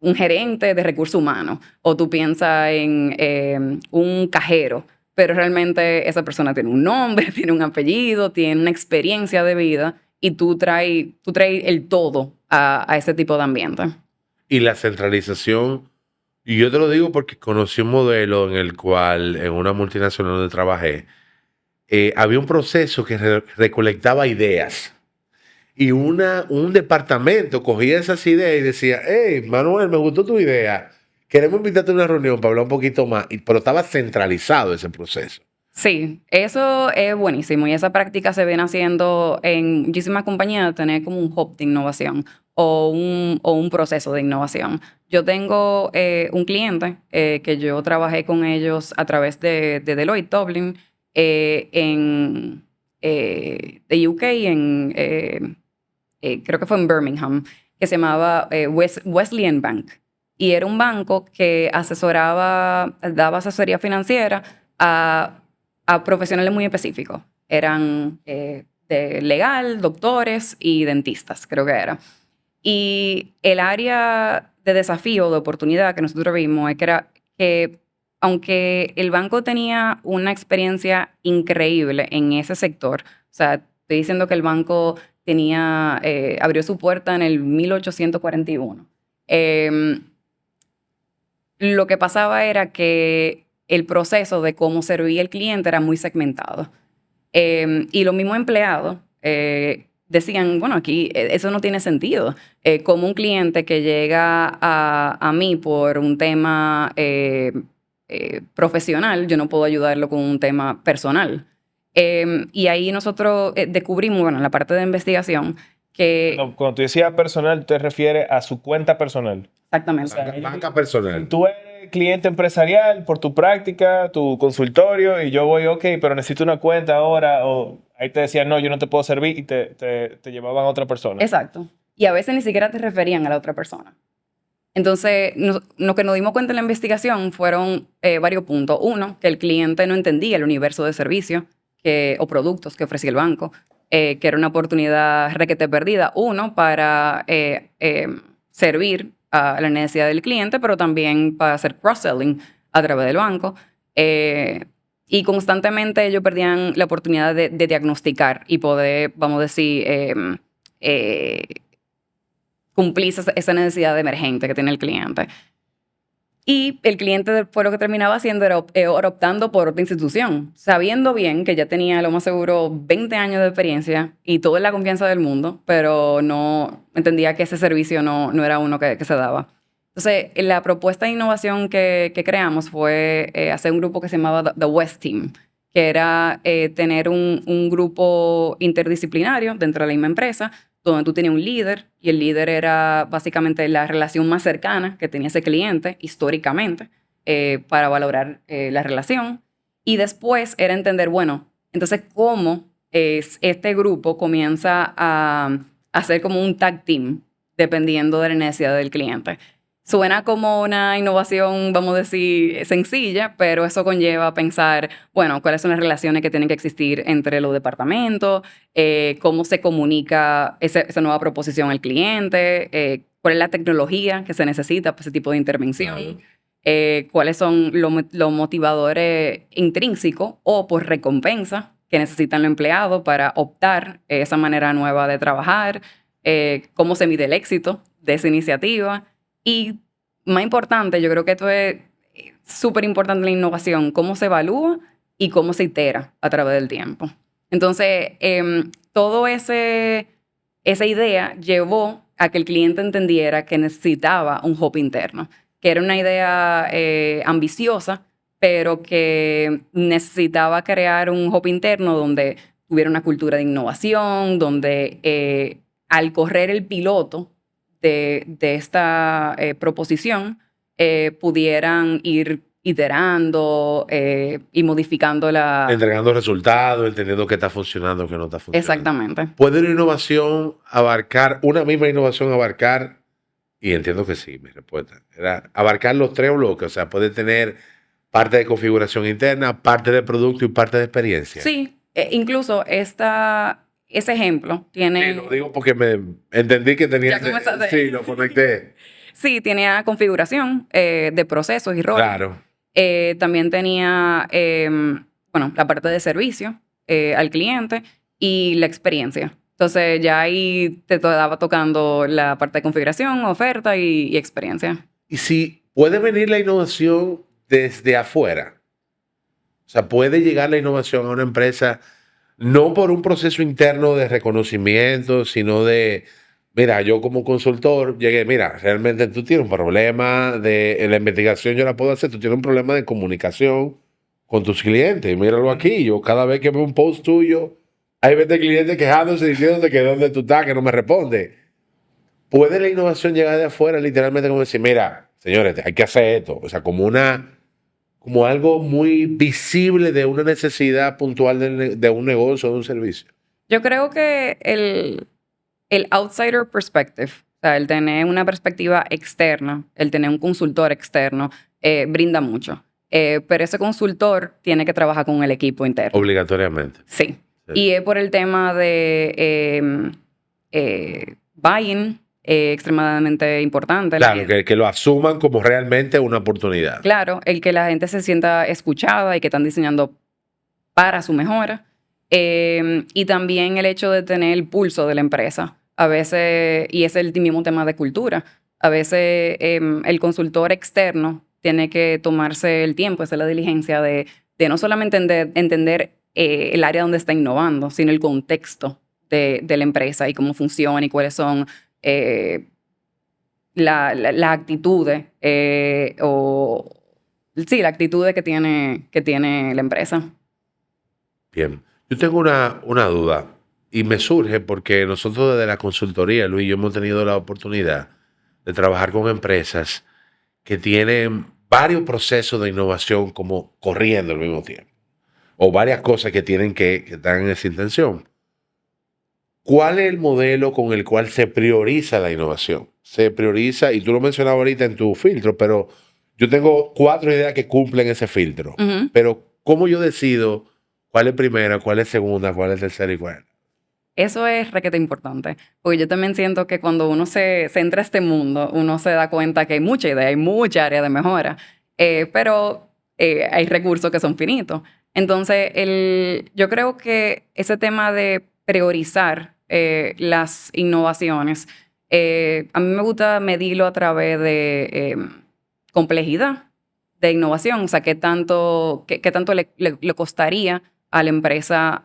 Speaker 3: un gerente de recursos humanos o tú piensas en un cajero, pero realmente esa persona tiene un nombre, tiene un apellido, tiene una experiencia de vida y tú traes el todo a ese tipo de ambiente.
Speaker 2: Y la centralización, y yo te lo digo porque conocí un modelo en el cual en una multinacional donde trabajé, había un proceso que recolectaba ideas. Y un departamento cogía esas ideas y decía, hey, Manuel, me gustó tu idea. Queremos invitarte a una reunión para hablar un poquito más. Pero estaba centralizado ese proceso.
Speaker 3: Sí, eso es buenísimo y esa práctica se viene haciendo en muchísimas compañías, tener como un hub de innovación o un proceso de innovación. Yo tengo un cliente que yo trabajé con ellos a través de Deloitte Dublin en de UK, creo que fue en Birmingham, que se llamaba Wesleyan Bank. Y era un banco que daba asesoría financiera a profesionales muy específicos. Eran de legal, doctores y dentistas, creo que era. Y el área de desafío, de oportunidad que nosotros vimos, es que era que aunque el banco tenía una experiencia increíble en ese sector, o sea, estoy diciendo que el banco abrió su puerta en el 1841. Lo que pasaba era que el proceso de cómo servía el cliente era muy segmentado. Y los mismos empleados decían, bueno, aquí eso no tiene sentido. Como un cliente que llega a mí por un tema profesional, yo no puedo ayudarlo con un tema personal. Y ahí nosotros descubrimos, bueno, en la parte de investigación, que...
Speaker 1: No, cuando tú decías personal, te refieres a su cuenta personal.
Speaker 3: Exactamente.
Speaker 2: Banca personal.
Speaker 1: Tú eres cliente empresarial por tu práctica, tu consultorio, y yo voy, ok, pero necesito una cuenta ahora, o ahí te decían, no, yo no te puedo servir, y te llevaban a otra persona.
Speaker 3: Exacto. Y a veces ni siquiera te referían a la otra persona. Entonces, lo que nos dimos cuenta en la investigación fueron varios puntos. Uno, que el cliente no entendía el universo de servicios o productos que ofrecía el banco, que era una oportunidad requete perdida. Uno, para servir a la necesidad del cliente, pero también para hacer cross-selling a través del banco. Y constantemente ellos perdían la oportunidad de diagnosticar y poder, vamos a decir, cumplir esa necesidad emergente que tiene el cliente. Y el cliente después lo que terminaba haciendo era optando por otra institución, sabiendo bien que ya tenía lo más seguro 20 años de experiencia y toda la confianza del mundo, pero no entendía que ese servicio no era uno que se daba. Entonces, la propuesta de innovación que creamos fue hacer un grupo que se llamaba The West Team, que era tener un grupo interdisciplinario dentro de la misma empresa, donde tú tenías un líder, y el líder era básicamente la relación más cercana que tenía ese cliente históricamente para valorar la relación. Y después era entender, bueno, entonces cómo este grupo comienza a hacer como un tag team dependiendo de la necesidad del cliente. Suena como una innovación, vamos a decir, sencilla, pero eso conlleva a pensar, bueno, cuáles son las relaciones que tienen que existir entre los departamentos, cómo se comunica esa nueva proposición al cliente, cuál es la tecnología que se necesita para ese tipo de intervención, cuáles son los motivadores intrínsecos o por recompensa que necesitan los empleados para optar esa manera nueva de trabajar, cómo se mide el éxito de esa iniciativa. Y más importante, yo creo que esto es súper importante en la innovación, cómo se evalúa y cómo se itera a través del tiempo. Entonces, todo esa idea llevó a que el cliente entendiera que necesitaba un hub interno, que era una idea ambiciosa, pero que necesitaba crear un hub interno donde tuviera una cultura de innovación, donde al correr el piloto de esta proposición pudieran ir iterando y modificando
Speaker 2: entregando resultados, entendiendo qué está funcionando, qué no está funcionando.
Speaker 3: Exactamente.
Speaker 2: ¿Puede una innovación abarcar, una misma innovación abarcar, y entiendo que sí, mi respuesta, era abarcar los tres bloques? O sea, puede tener parte de configuración interna, parte de producto y parte de experiencia.
Speaker 3: Sí, incluso ese ejemplo tiene...
Speaker 2: Sí, lo digo porque me entendí que tenía... Sí, lo conecté.
Speaker 3: Sí, tenía configuración de procesos y roles.
Speaker 2: Claro.
Speaker 3: También tenía, bueno, la parte de servicio al cliente y la experiencia. Entonces ya ahí te estaba tocando la parte de configuración, oferta y experiencia.
Speaker 2: Y si puede venir la innovación desde afuera, o sea, puede llegar la innovación a una empresa no por un proceso interno de reconocimiento, sino de, mira, yo como consultor llegué, mira, realmente tú tienes un problema en la investigación, yo la puedo hacer, tú tienes un problema de comunicación con tus clientes, míralo aquí, yo cada vez que veo un post tuyo, hay 20 clientes quejándose, diciéndote que dónde tú estás, que no me responde. ¿Puede la innovación llegar de afuera literalmente como decir, mira, señores, hay que hacer esto? O sea, como algo muy visible de una necesidad puntual de un negocio o de un servicio.
Speaker 3: Yo creo que el outsider perspective, o sea, el tener una perspectiva externa, el tener un consultor externo, brinda mucho. Pero ese consultor tiene que trabajar con el equipo interno.
Speaker 2: Obligatoriamente.
Speaker 3: Sí. Y es por el tema de buy-in extremadamente importante.
Speaker 2: Claro, que lo asuman como realmente una oportunidad.
Speaker 3: Claro, el que la gente se sienta escuchada y que están diseñando para su mejora. Y también el hecho de tener el pulso de la empresa. A veces, y es el mismo tema de cultura, a veces el consultor externo tiene que tomarse el tiempo, hacer la diligencia de no solamente entender el área donde está innovando, sino el contexto de la empresa y cómo funciona y cuáles son las actitudes la actitud que tiene la empresa.
Speaker 2: Bien. Yo tengo una duda y me surge porque nosotros desde la consultoría, Luis y yo hemos tenido la oportunidad de trabajar con empresas que tienen varios procesos de innovación como corriendo al mismo tiempo o varias cosas que tienen que están en esa intención. ¿Cuál es el modelo con el cual se prioriza la innovación? Se prioriza, y tú lo mencionabas ahorita en tu filtro, pero yo tengo 4 ideas que cumplen ese filtro.
Speaker 3: Ujú.
Speaker 2: Pero ¿cómo yo decido cuál es primera, cuál es segunda, cuál es tercera y cuál?
Speaker 3: Eso es requete importante, porque yo también siento que cuando uno se entra a este mundo, uno se da cuenta que hay mucha idea, hay mucha área de mejora, pero hay recursos que son finitos. Entonces, yo creo que ese tema de priorizar las innovaciones, a mí me gusta medirlo a través de complejidad de innovación, o sea, qué tanto le costaría a la empresa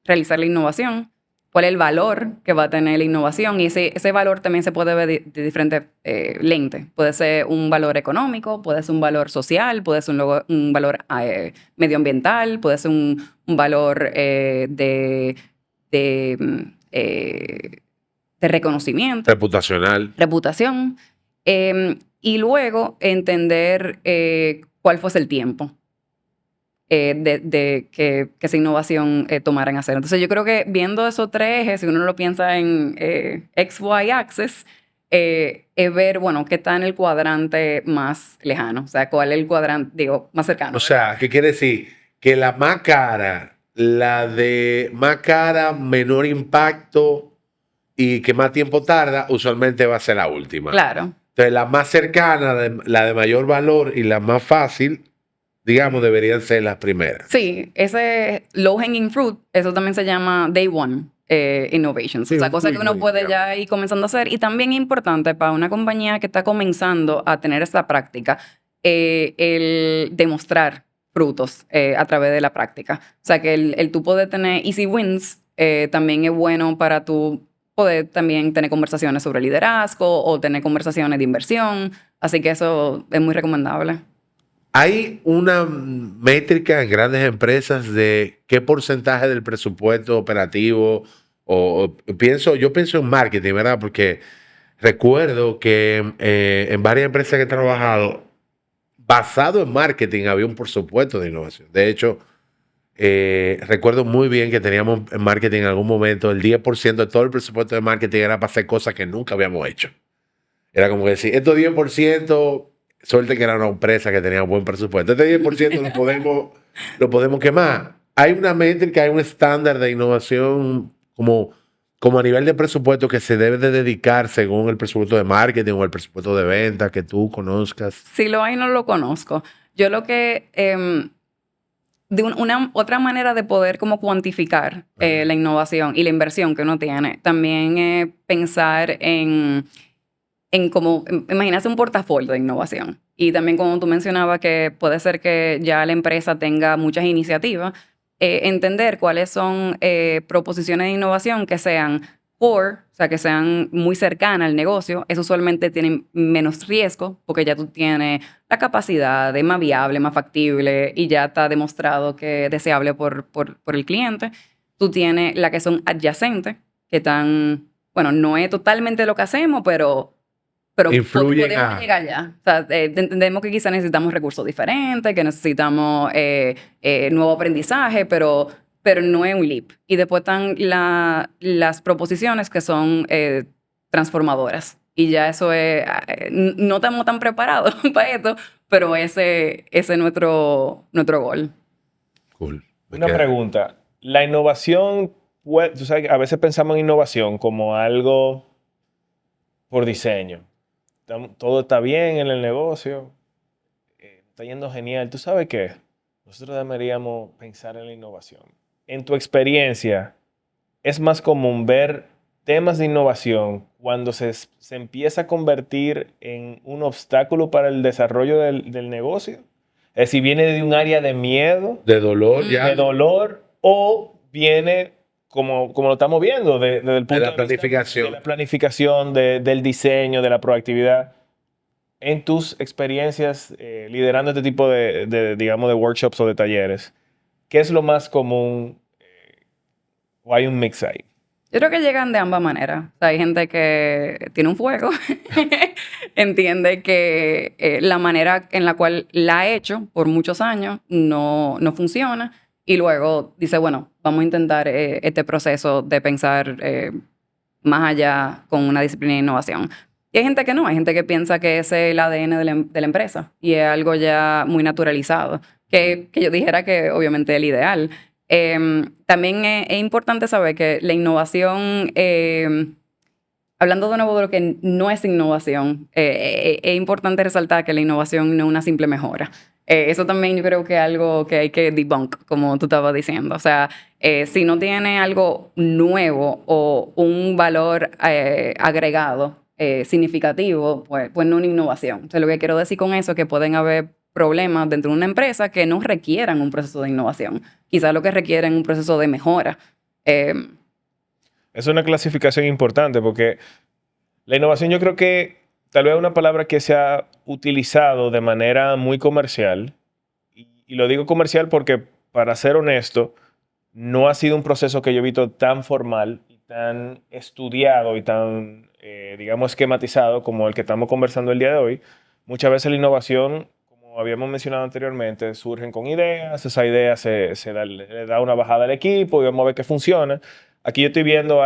Speaker 3: realizar la innovación, cuál es el valor que va a tener la innovación, y ese valor también se puede ver de diferentes lentes. Puede ser un valor económico, puede ser un valor social, puede ser un valor medioambiental, puede ser un valor de reconocimiento, reputación, y luego entender cuál fuese el tiempo de que esa innovación tomara en hacer. Entonces yo creo que viendo esos 3 ejes, si uno lo piensa en X, Y axis, es ver, bueno, qué está en el cuadrante más lejano, o sea, cuál es el cuadrante, digo, más cercano.
Speaker 2: O sea, ¿qué quiere decir? Que la más cara, menor impacto y que más tiempo tarda, usualmente va a ser la última.
Speaker 3: Claro.
Speaker 2: Entonces, la más cercana, la de mayor valor y la más fácil, digamos, deberían ser las primeras.
Speaker 3: Sí, ese low hanging fruit, eso también se llama day one innovations.
Speaker 2: Sí,
Speaker 3: o sea, cosas que uno puede
Speaker 2: digamos.
Speaker 3: ya ir comenzando a hacer. Y también es importante para una compañía que está comenzando a tener esta práctica, el demostrar frutos a través de la práctica. O sea, que el tú poder tener easy wins también es bueno para tú poder también tener conversaciones sobre liderazgo o tener conversaciones de inversión. Así que eso es muy recomendable.
Speaker 2: Hay una métrica en grandes empresas de qué porcentaje del presupuesto operativo yo pienso en marketing, ¿verdad? Porque recuerdo que en varias empresas que he trabajado, basado en marketing, había un presupuesto de innovación. De hecho, recuerdo muy bien que teníamos en marketing en algún momento el 10% de todo el presupuesto de marketing era para hacer cosas que nunca habíamos hecho. Era como decir, estos 10%, suerte que era una empresa que tenía buen presupuesto, este 10% lo podemos quemar. Hay una métrica, hay un estándar de innovación como a nivel de presupuesto que se debe de dedicar según el presupuesto de marketing o el presupuesto de venta que tú conozcas.
Speaker 3: Si lo hay, no lo conozco. Yo lo que... de una otra manera de poder como cuantificar la innovación y la inversión que uno tiene, también es pensar en como, imagínate un portafolio de innovación. Y también como tú mencionabas que puede ser que ya la empresa tenga muchas iniciativas, entender cuáles son proposiciones de innovación que sean core, o sea, que sean muy cercanas al negocio. Eso usualmente tiene menos riesgo porque ya tú tienes la capacidad de más viable, más factible y ya está demostrado que es deseable por el cliente. Tú tienes las que son adyacentes, que están, bueno, no es totalmente lo que hacemos, pero
Speaker 2: Influyen
Speaker 3: podemos llegar allá. O sea, entendemos que quizás necesitamos recursos diferentes, que necesitamos nuevo aprendizaje, pero no es un leap. Y después están las proposiciones que son transformadoras. Y ya eso es, no estamos tan preparados para esto, pero ese es nuestro gol.
Speaker 2: Cool.
Speaker 1: Una pregunta. La innovación, tú sabes que a veces pensamos en innovación como algo por diseño. Todo está bien en el negocio, está yendo genial. ¿Tú sabes qué? Nosotros deberíamos pensar en la innovación. En tu experiencia, ¿es más común ver temas de innovación cuando se empieza a convertir en un obstáculo para el desarrollo del negocio? Es decir, ¿viene de un área de miedo,
Speaker 2: de dolor, ya.
Speaker 1: de dolor, o viene como lo estamos viendo, desde el punto
Speaker 2: la planificación.
Speaker 1: de la planificación, del diseño, de la proactividad. En tus experiencias liderando este tipo digamos, de workshops o de talleres, ¿qué es lo más común o hay un mix ahí?
Speaker 3: Yo creo que llegan de ambas maneras. O sea, hay gente que tiene un fuego, entiende que la manera en la cual la ha hecho por muchos años no funciona y luego dice, bueno, vamos a intentar este proceso de pensar más allá con una disciplina de innovación. Y hay gente que no, hay gente que piensa que ese es el ADN de la empresa y es algo ya muy naturalizado, que yo dijera que obviamente es el ideal. También es importante saber que la innovación, hablando de nuevo de lo que no es innovación, es importante resaltar que la innovación no es una simple mejora. Eso también yo creo que es algo que hay que debunk, como tú estabas diciendo. O sea, si no tiene algo nuevo o un valor agregado significativo, pues no es una innovación. O sea, lo que quiero decir con eso es que pueden haber problemas dentro de una empresa que no requieran un proceso de innovación. Quizás lo que requieren es un proceso de mejora.
Speaker 1: Es una clasificación importante porque la innovación yo creo que tal vez es una palabra que se ha utilizado de manera muy comercial. Y lo digo comercial porque, para ser honesto, no ha sido un proceso que yo he visto tan formal y tan estudiado y tan, digamos, esquematizado como el que estamos conversando el día de hoy. Muchas veces la innovación, como habíamos mencionado anteriormente, surgen con ideas, esa idea le da una bajada al equipo y vamos a ver qué funciona. Aquí yo estoy viendo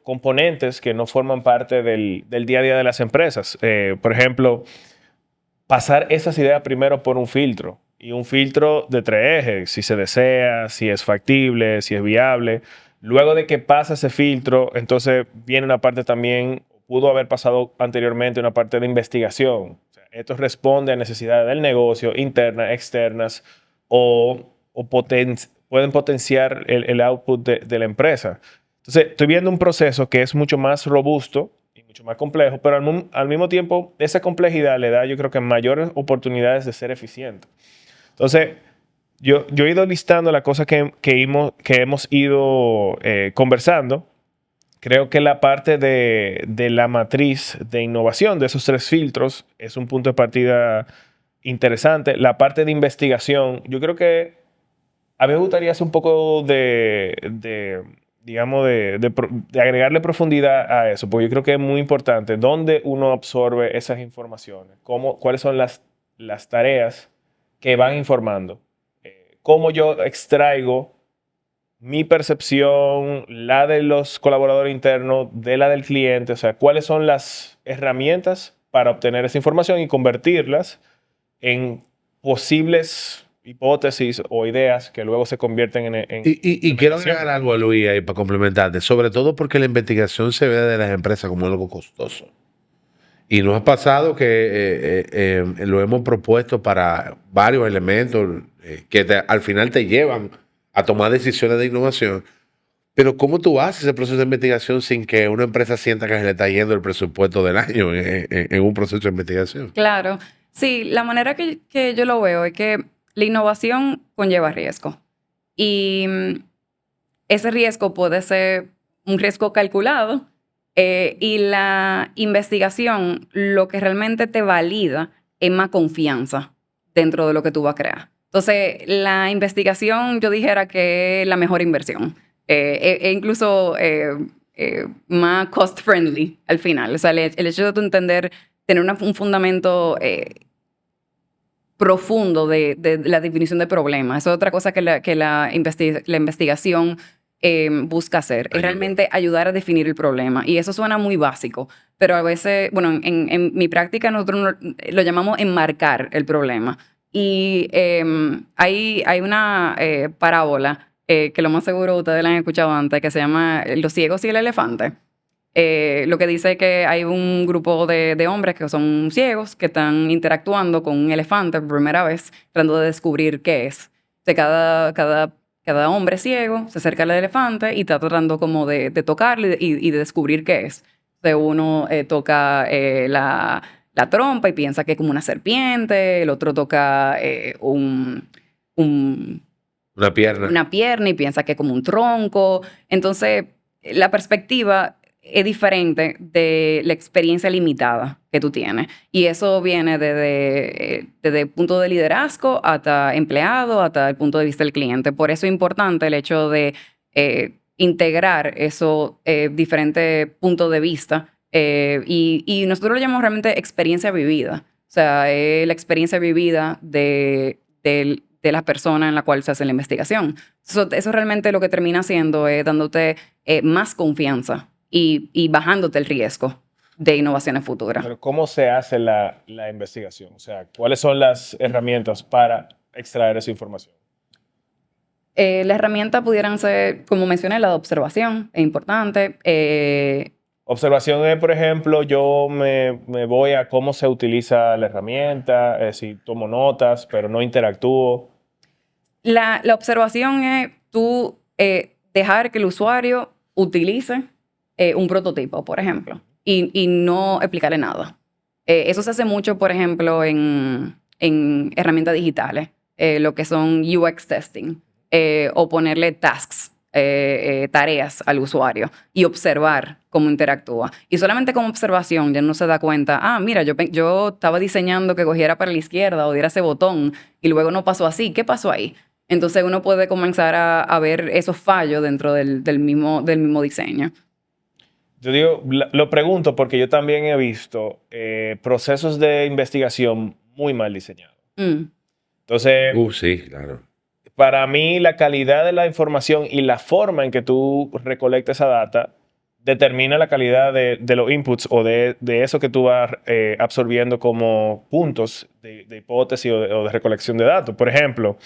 Speaker 1: componentes que no forman parte del día a día de las empresas. Por ejemplo, pasar esas ideas primero por un filtro. Y un filtro de 3 ejes, si se desea, si es factible, si es viable. Luego de que pasa ese filtro, entonces viene una parte también, pudo haber pasado anteriormente, una parte de investigación. O sea, esto responde a necesidades del negocio, internas, externas, o pueden potenciar el output de la empresa. Entonces, estoy viendo un proceso que es mucho más robusto y mucho más complejo, pero al mismo tiempo, esa complejidad le da, yo creo que, mayores oportunidades de ser eficiente. Entonces, yo he ido listando las cosas que hemos ido conversando. Creo que la parte de la matriz de innovación, de esos 3 filtros, es un punto de partida interesante. La parte de investigación, yo creo que a mí me gustaría hacer un poco digamos, de agregarle profundidad a eso, porque yo creo que es muy importante dónde uno absorbe esas informaciones, cuáles son las tareas que van informando, cómo yo extraigo mi percepción, la de los colaboradores internos, de la del cliente, o sea, cuáles son las herramientas para obtener esa información y convertirlas en posibles hipótesis o ideas que luego se convierten en
Speaker 2: Y quiero
Speaker 1: implementación.
Speaker 2: agregar algo, Luis, ahí para complementarte, sobre todo porque la investigación se ve de las empresas como algo costoso. Y nos ha pasado que lo hemos propuesto para varios elementos que al final te llevan a tomar decisiones de innovación. Pero ¿cómo tú haces ese proceso de investigación sin que una empresa sienta que se le está yendo el presupuesto del año en un proceso de investigación?
Speaker 3: Claro. Sí, la manera que yo lo veo es que la innovación conlleva riesgo. Y ese riesgo puede ser un riesgo calculado y la investigación lo que realmente te valida es más confianza dentro de lo que tú vas a crear. Entonces, la investigación yo dijera que es la mejor inversión. Incluso más cost friendly al final. O sea, el hecho de tú entender, tener un fundamento profundo de la definición de problemas. Eso es otra cosa que la investigación busca hacer. Es realmente ayudar a definir el problema. Y eso suena muy básico, pero a veces, bueno, en mi práctica nosotros lo llamamos enmarcar el problema. Y hay una parábola que lo más seguro ustedes la han escuchado antes, que se llama Los ciegos y el elefante. Lo que dice que hay un grupo de hombres que son ciegos que están interactuando con un elefante por primera vez, tratando de descubrir qué es. De cada hombre ciego se acerca al elefante y está tratando como de tocarle y de descubrir qué es. Entonces uno toca la trompa y piensa que es como una serpiente, el otro toca un una pierna y piensa que es como un tronco. Entonces, la perspectiva es diferente de la experiencia limitada que tú tienes. Y eso viene desde el punto de liderazgo hasta empleado, hasta el punto de vista del cliente. Por eso es importante el hecho de integrar esos diferentes puntos de vista. Y nosotros lo llamamos realmente experiencia vivida. O sea, es la experiencia vivida de la persona en la cual se hace la investigación. Eso realmente lo que termina haciendo es dándote más confianza y bajándote el riesgo de innovaciones futuras.
Speaker 1: Pero ¿cómo se hace la investigación? O sea, ¿cuáles son las herramientas para extraer esa información?
Speaker 3: Las herramientas pudieran ser, como mencioné, la de observación, es importante.
Speaker 1: Observación es, por ejemplo, yo me voy a cómo se utiliza la herramienta, si tomo notas, pero no interactúo.
Speaker 3: La observación es tú dejar que el usuario utilice un prototipo, por ejemplo, y no explicarle nada. Eso se hace mucho, por ejemplo, en herramientas digitales, lo que son UX testing, o ponerle tasks, tareas al usuario y observar cómo interactúa. Y solamente con observación ya no se da cuenta, mira, yo estaba diseñando que cogiera para la izquierda o diera ese botón y luego no pasó así. ¿Qué pasó ahí? Entonces uno puede comenzar a ver esos fallos dentro del mismo diseño.
Speaker 1: Yo digo, lo pregunto porque yo también he visto procesos de investigación muy mal diseñados. Entonces,
Speaker 2: Sí, claro.
Speaker 1: para mí la calidad de la información y la forma en que tú recolectas esa data determina la calidad de los inputs o de eso que tú vas absorbiendo como puntos de hipótesis o de recolección de datos. Por ejemplo,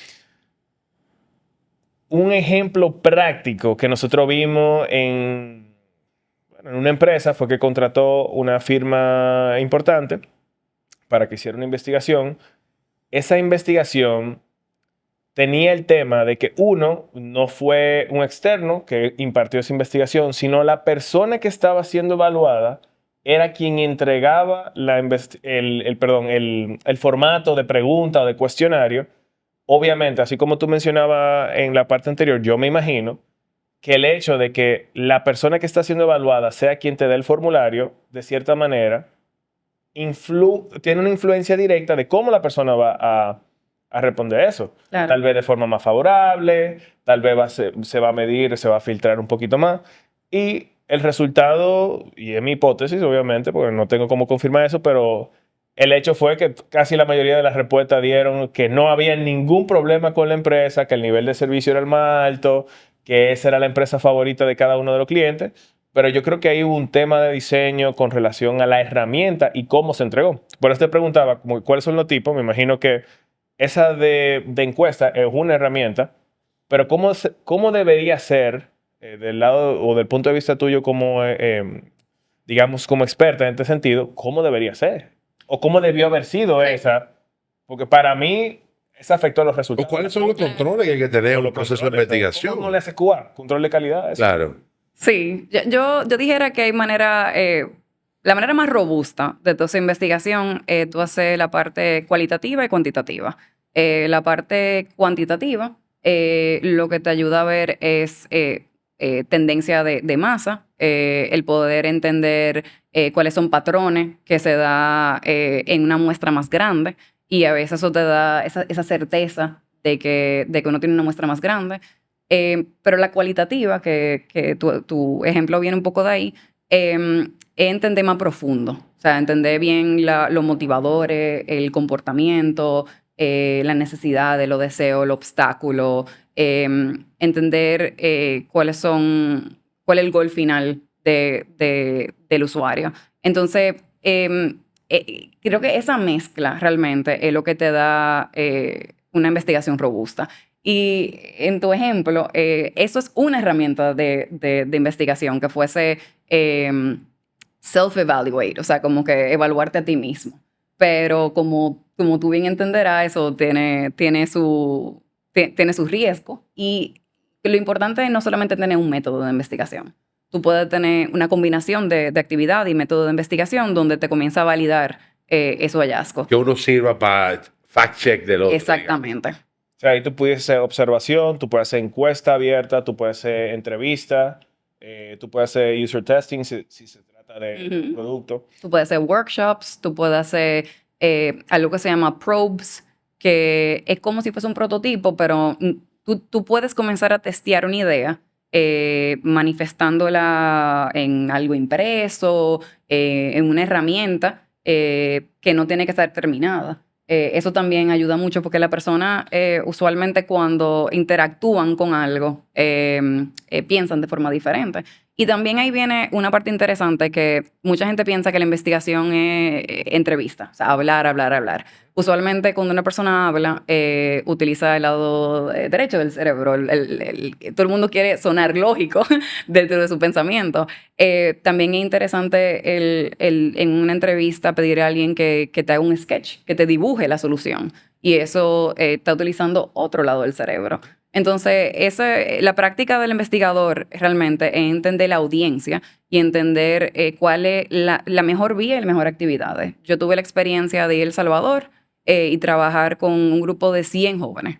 Speaker 1: un ejemplo práctico que nosotros vimos en una empresa fue que contrató una firma importante para que hiciera una investigación. Esa investigación tenía el tema de que uno, no fue un externo que impartió esa investigación, sino la persona que estaba siendo evaluada era quien entregaba el formato de pregunta o de cuestionario. Obviamente, así como tú mencionabas en la parte anterior, yo me imagino que el hecho de que la persona que está siendo evaluada sea quien te dé el formulario, de cierta manera, tiene una influencia directa de cómo la persona va a responder eso.
Speaker 3: Claro.
Speaker 1: Tal vez de forma más favorable, tal vez se va a medir, se va a filtrar un poquito más. Y el resultado, y es mi hipótesis, obviamente, porque no tengo cómo confirmar eso, pero el hecho fue que casi la mayoría de las respuestas dieron que no había ningún problema con la empresa, que el nivel de servicio era el más alto, que esa era la empresa favorita de cada uno de los clientes. Pero yo creo que ahí hubo un tema de diseño con relación a la herramienta y cómo se entregó. Por eso te preguntaba, ¿cuáles son los tipos? Me imagino que esa de encuesta es una herramienta, pero ¿cómo debería ser del lado o del punto de vista tuyo como, digamos, como experta en este sentido, cómo debería ser? ¿O cómo debió haber sido esa? Porque para mí, eso afectó a los resultados.
Speaker 2: ¿O cuáles son los controles que hay que tener en un proceso de investigación?
Speaker 1: ¿Cómo le hace QA? Control de calidad. Eso.
Speaker 2: Claro.
Speaker 3: Sí, yo dijera que hay la manera más robusta de toda esa investigación es tú hacer la parte cualitativa y cuantitativa. La parte cuantitativa lo que te ayuda a ver es tendencia de masa, el poder entender cuáles son patrones que se da en una muestra más grande, y a veces eso te da esa certeza de que uno tiene una muestra más grande. Pero la cualitativa, que tu ejemplo viene un poco de ahí, es entender más profundo. O sea, entender bien los motivadores, el comportamiento, las necesidades, los deseos, los obstáculos, entender cuál es el goal final del usuario. Entonces, creo que esa mezcla realmente es lo que te da una investigación robusta. Y en tu ejemplo, eso es una herramienta de investigación que fuese self-evaluate, o sea, como que evaluarte a ti mismo. Pero como tú bien entenderás, eso tiene su riesgo. Y lo importante es no solamente tener un método de investigación. Tú puedes tener una combinación de actividad y método de investigación donde te comienza a validar esos hallazgos.
Speaker 2: Que uno sirva para fact-check del otro.
Speaker 3: Exactamente.
Speaker 2: Digamos.
Speaker 1: O sea, ahí tú puedes hacer observación, tú puedes hacer encuesta abierta, tú puedes hacer entrevista, tú puedes hacer user testing si se trata de producto.
Speaker 3: Tú puedes hacer workshops, tú puedes hacer algo que se llama probes, que es como si fuese un prototipo, pero tú puedes comenzar a testear una idea manifestándola en algo impreso, en una herramienta que no tiene que estar terminada. Eso también ayuda mucho porque la persona usualmente cuando interactúan con algo piensan de forma diferente. Y también ahí viene una parte interesante que mucha gente piensa que la investigación es entrevista, o sea, hablar, hablar, hablar. Usualmente cuando una persona habla, utiliza el lado derecho del cerebro. Todo el mundo quiere sonar lógico dentro de su pensamiento. También es interesante en una entrevista pedir a alguien que te haga un sketch, que te dibuje la solución. Y eso está utilizando otro lado del cerebro. Entonces, la práctica del investigador realmente es entender la audiencia y entender cuál es la mejor vía y la mejor actividad. Yo tuve la experiencia de ir a El Salvador y trabajar con un grupo de 100 jóvenes.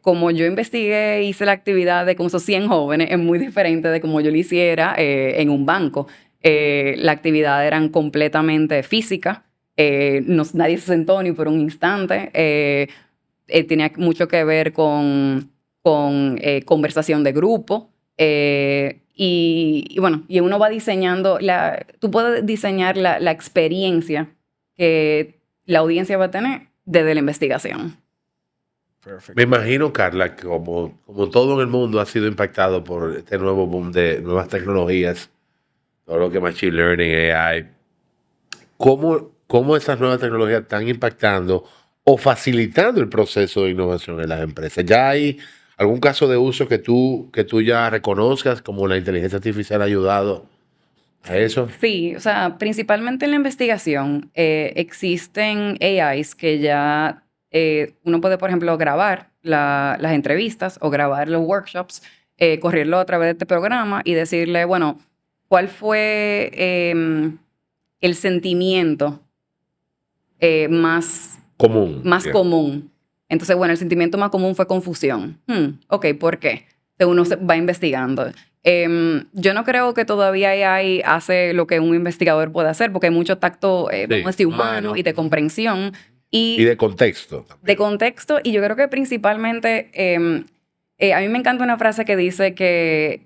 Speaker 3: Como yo investigué, hice la actividad de con esos 100 jóvenes, es muy diferente de como yo lo hiciera en un banco. La actividad eran completamente física, nadie se sentó ni por un instante. Tenía mucho que ver con conversación de grupo. Y bueno, y uno va diseñando, tú puedes diseñar la experiencia que la audiencia va a tener desde la investigación.
Speaker 2: Perfecto. Me imagino, Carla, que como todo en el mundo ha sido impactado por este nuevo boom de nuevas tecnologías, todo lo que es Machine Learning, AI, ¿cómo esas nuevas tecnologías están impactando o facilitando el proceso de innovación en las empresas? ¿Ya hay algún caso de uso que tú ya reconozcas como la inteligencia artificial ha ayudado a eso?
Speaker 3: Sí, o sea, principalmente en la investigación existen AIs que ya uno puede, por ejemplo, grabar las entrevistas o grabar los workshops, correrlo a través de este programa y decirle, bueno, ¿cuál fue el sentimiento más común? Entonces, bueno, el sentimiento más común fue confusión. Ok, ¿por qué? Entonces uno se va investigando. Yo no creo que todavía AI hace lo que un investigador puede hacer, porque hay mucho tacto, vamos a decir, humano y de comprensión.
Speaker 2: Y de contexto. También.
Speaker 3: De contexto, y yo creo que principalmente, a mí me encanta una frase que dice que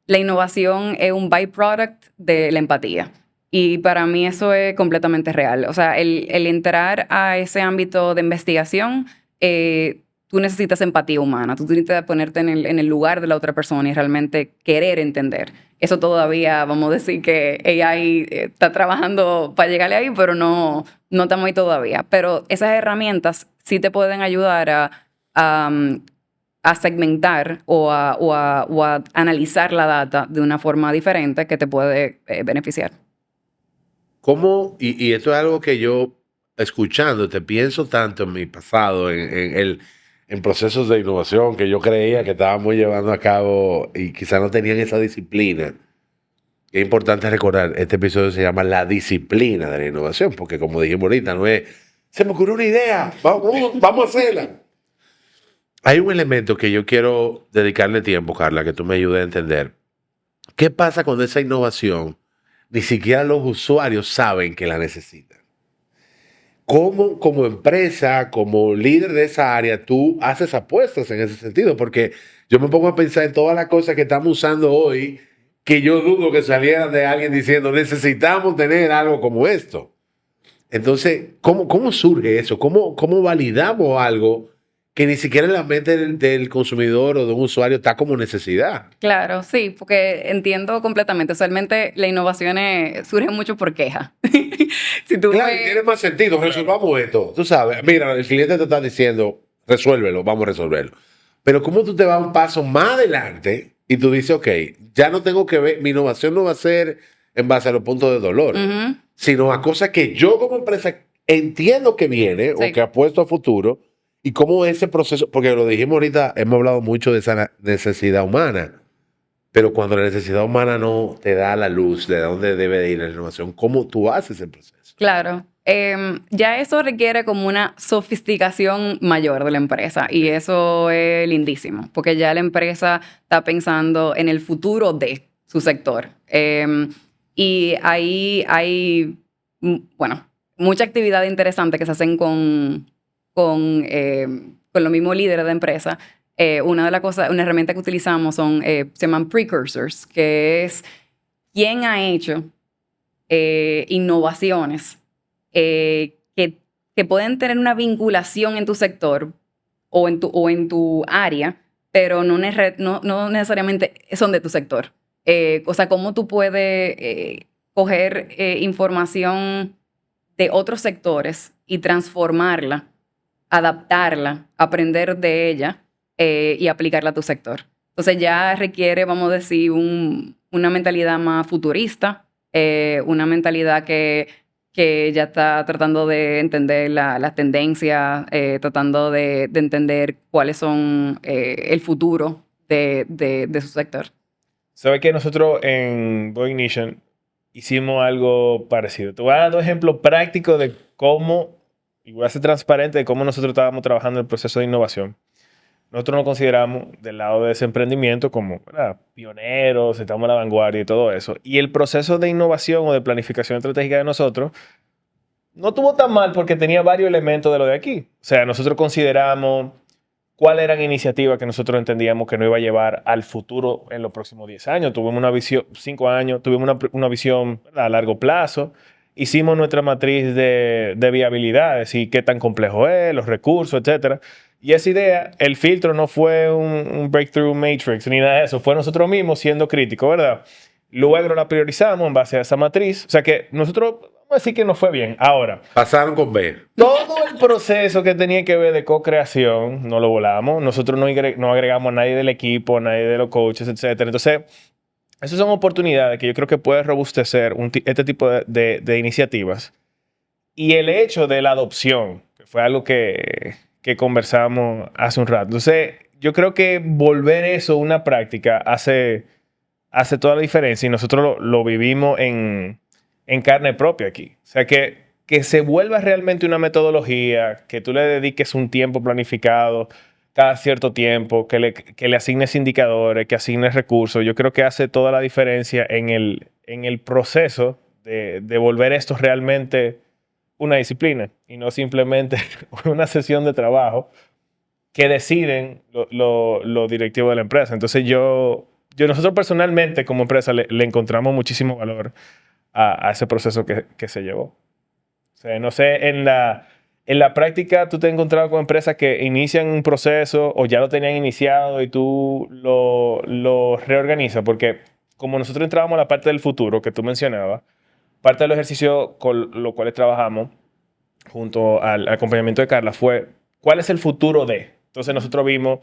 Speaker 3: la innovación es un byproduct de la empatía. Y para mí eso es completamente real. O sea, el entrar a ese ámbito de investigación, tú necesitas empatía humana. Tú necesitas ponerte en el lugar de la otra persona y realmente querer entender. Eso todavía, vamos a decir que AI está trabajando para llegarle ahí, pero no estamos ahí todavía. Pero esas herramientas sí te pueden ayudar a segmentar o a analizar la data de una forma diferente que te puede beneficiar.
Speaker 2: ¿Cómo? Y esto es algo que yo, escuchándote, pienso tanto en mi pasado, en procesos de innovación que yo creía que estábamos llevando a cabo y quizá no tenían esa disciplina. Es importante recordar, este episodio se llama La disciplina de la innovación, porque como dijimos ahorita, no es, se me ocurrió una idea, vamos a hacerla. Hay un elemento que yo quiero dedicarle tiempo, Carla, que tú me ayudes a entender. ¿Qué pasa cuando esa innovación ni siquiera los usuarios saben que la necesitan? ¿Cómo, como empresa, como líder de esa área, tú haces apuestas en ese sentido? Porque yo me pongo a pensar en todas las cosas que estamos usando hoy, que yo dudo que salieran de alguien diciendo necesitamos tener algo como esto. Entonces, ¿cómo surge eso? ¿Cómo validamos algo que ni siquiera en la mente del consumidor o de un usuario está como necesidad?
Speaker 3: Claro, sí, porque entiendo completamente. Usualmente las innovaciones surgen mucho por queja.
Speaker 2: Claro, tiene más sentido. Resolvamos esto. Tú sabes, mira, el cliente te está diciendo, resuélvelo, vamos a resolverlo. Pero ¿cómo tú te vas un paso más adelante y tú dices, ok, ya no tengo que ver, mi innovación no va a ser en base a los puntos de dolor, sino a cosas que yo como empresa entiendo que viene o que apuesto a futuro, y cómo ese proceso, porque lo dijimos ahorita, hemos hablado mucho de esa necesidad humana, pero cuando la necesidad humana no te da la luz de dónde debe de ir la innovación, ¿cómo tú haces el proceso?
Speaker 3: Claro. Ya eso requiere como una sofisticación mayor de la empresa y eso es lindísimo, porque ya la empresa está pensando en el futuro de su sector. Y ahí hay, bueno, mucha actividad interesante que se hacen con los mismos líderes de empresa. Una de las cosas, una herramienta que utilizamos se llaman precursors, que es quién ha hecho innovaciones que pueden tener una vinculación en tu sector o en tu área, pero no necesariamente son de tu sector. O sea, cómo tú puedes coger información de otros sectores y transformarla, adaptarla, aprender de ella y aplicarla a tu sector. Entonces ya requiere, vamos a decir, una mentalidad más futurista, una mentalidad que ya está tratando de entender las tendencias, tratando de entender cuáles son el futuro de su sector.
Speaker 1: ¿Sabes que nosotros en Boeing Nation hicimos algo parecido? Te voy a dar dos ejemplos prácticos de cómo, y voy a ser transparente, de cómo nosotros estábamos trabajando el proceso de innovación. Nosotros nos consideramos del lado de ese emprendimiento como, ¿verdad?, pioneros, estamos a la vanguardia y todo eso. Y el proceso de innovación o de planificación estratégica de nosotros no estuvo tan mal porque tenía varios elementos de lo de aquí. O sea, nosotros consideramos cuáles eran iniciativas que nosotros entendíamos que nos iba a llevar al futuro en los próximos 10 años. Tuvimos una visión, 5 años, tuvimos una visión a largo plazo. Hicimos nuestra matriz de viabilidades y qué tan complejo es, los recursos, etcétera. Y esa idea, el filtro no fue un breakthrough matrix ni nada de eso, fue nosotros mismos siendo críticos, ¿verdad? Luego la priorizamos en base a esa matriz. O sea que nosotros, vamos a decir que nos fue bien. Ahora,
Speaker 2: Pasaron con B.
Speaker 1: todo el proceso que tenía que ver de co-creación, no lo volamos. Nosotros no agregamos a nadie del equipo, a nadie de los coaches, etcétera. Entonces, esas son oportunidades que yo creo que puede robustecer este tipo de iniciativas. Y el hecho de la adopción, que fue algo que conversamos hace un rato. Entonces, yo creo que volver eso una práctica hace toda la diferencia y nosotros lo vivimos en carne propia aquí. O sea, que se vuelva realmente una metodología, que tú le dediques un tiempo planificado cada cierto tiempo, que le asignes indicadores, que asignes recursos. Yo creo que hace toda la diferencia en el proceso de volver esto realmente una disciplina y no simplemente una sesión de trabajo que deciden los directivos de la empresa. Entonces nosotros personalmente como empresa le encontramos muchísimo valor a ese proceso que se llevó. O sea, no sé, en la práctica tú te has encontrado con empresas que inician un proceso o ya lo tenían iniciado y tú lo reorganizas, porque como nosotros entrábamos a la parte del futuro que tú mencionabas, parte del ejercicio con lo cual trabajamos junto al acompañamiento de Carla fue ¿cuál es el futuro de? Entonces nosotros vimos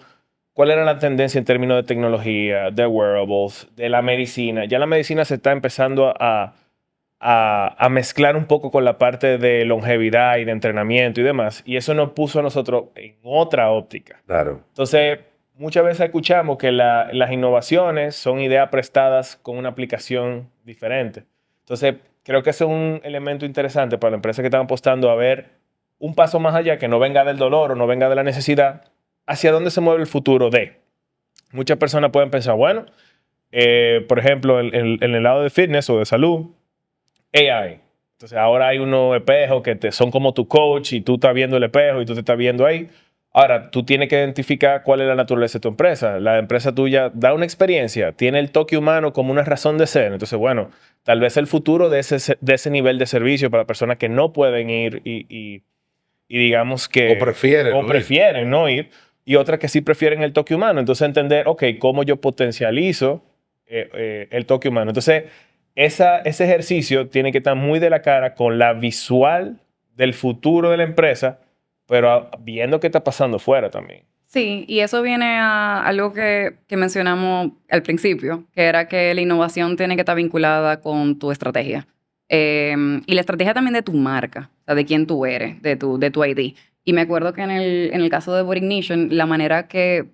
Speaker 1: cuál era la tendencia en términos de tecnología, de wearables, de la medicina. Ya la medicina se está empezando a mezclar un poco con la parte de longevidad y de entrenamiento y demás. Y eso nos puso a nosotros en otra óptica.
Speaker 2: Claro.
Speaker 1: Entonces, muchas veces escuchamos que las innovaciones son ideas prestadas con una aplicación diferente. Entonces, creo que ese es un elemento interesante para la empresa que están apostando a ver un paso más allá, que no venga del dolor o no venga de la necesidad, hacia dónde se mueve el futuro de. Muchas personas pueden pensar, bueno, por ejemplo, en el lado de fitness o de salud, AI. Entonces ahora hay unos espejos que son como tu coach y tú estás viendo el espejo y tú te estás viendo ahí. Ahora, tú tienes que identificar cuál es la naturaleza de tu empresa. La empresa tuya da una experiencia, tiene el toque humano como una razón de ser. Entonces, bueno, tal vez el futuro de ese nivel de servicio para personas que no pueden ir y digamos que...
Speaker 2: O
Speaker 1: prefieren no ir. Y otras que sí prefieren el toque humano. Entonces, entender, ok, cómo yo potencializo el toque humano. Entonces, ese ejercicio tiene que estar muy de la cara con la visual del futuro de la empresa, pero viendo qué está pasando fuera también.
Speaker 3: Sí, y eso viene a algo que mencionamos al principio, que era que la innovación tiene que estar vinculada con tu estrategia. Y la estrategia también de tu marca, o sea, de quién tú eres, de tu ID. Y me acuerdo que en el caso de Boring Nation, la manera que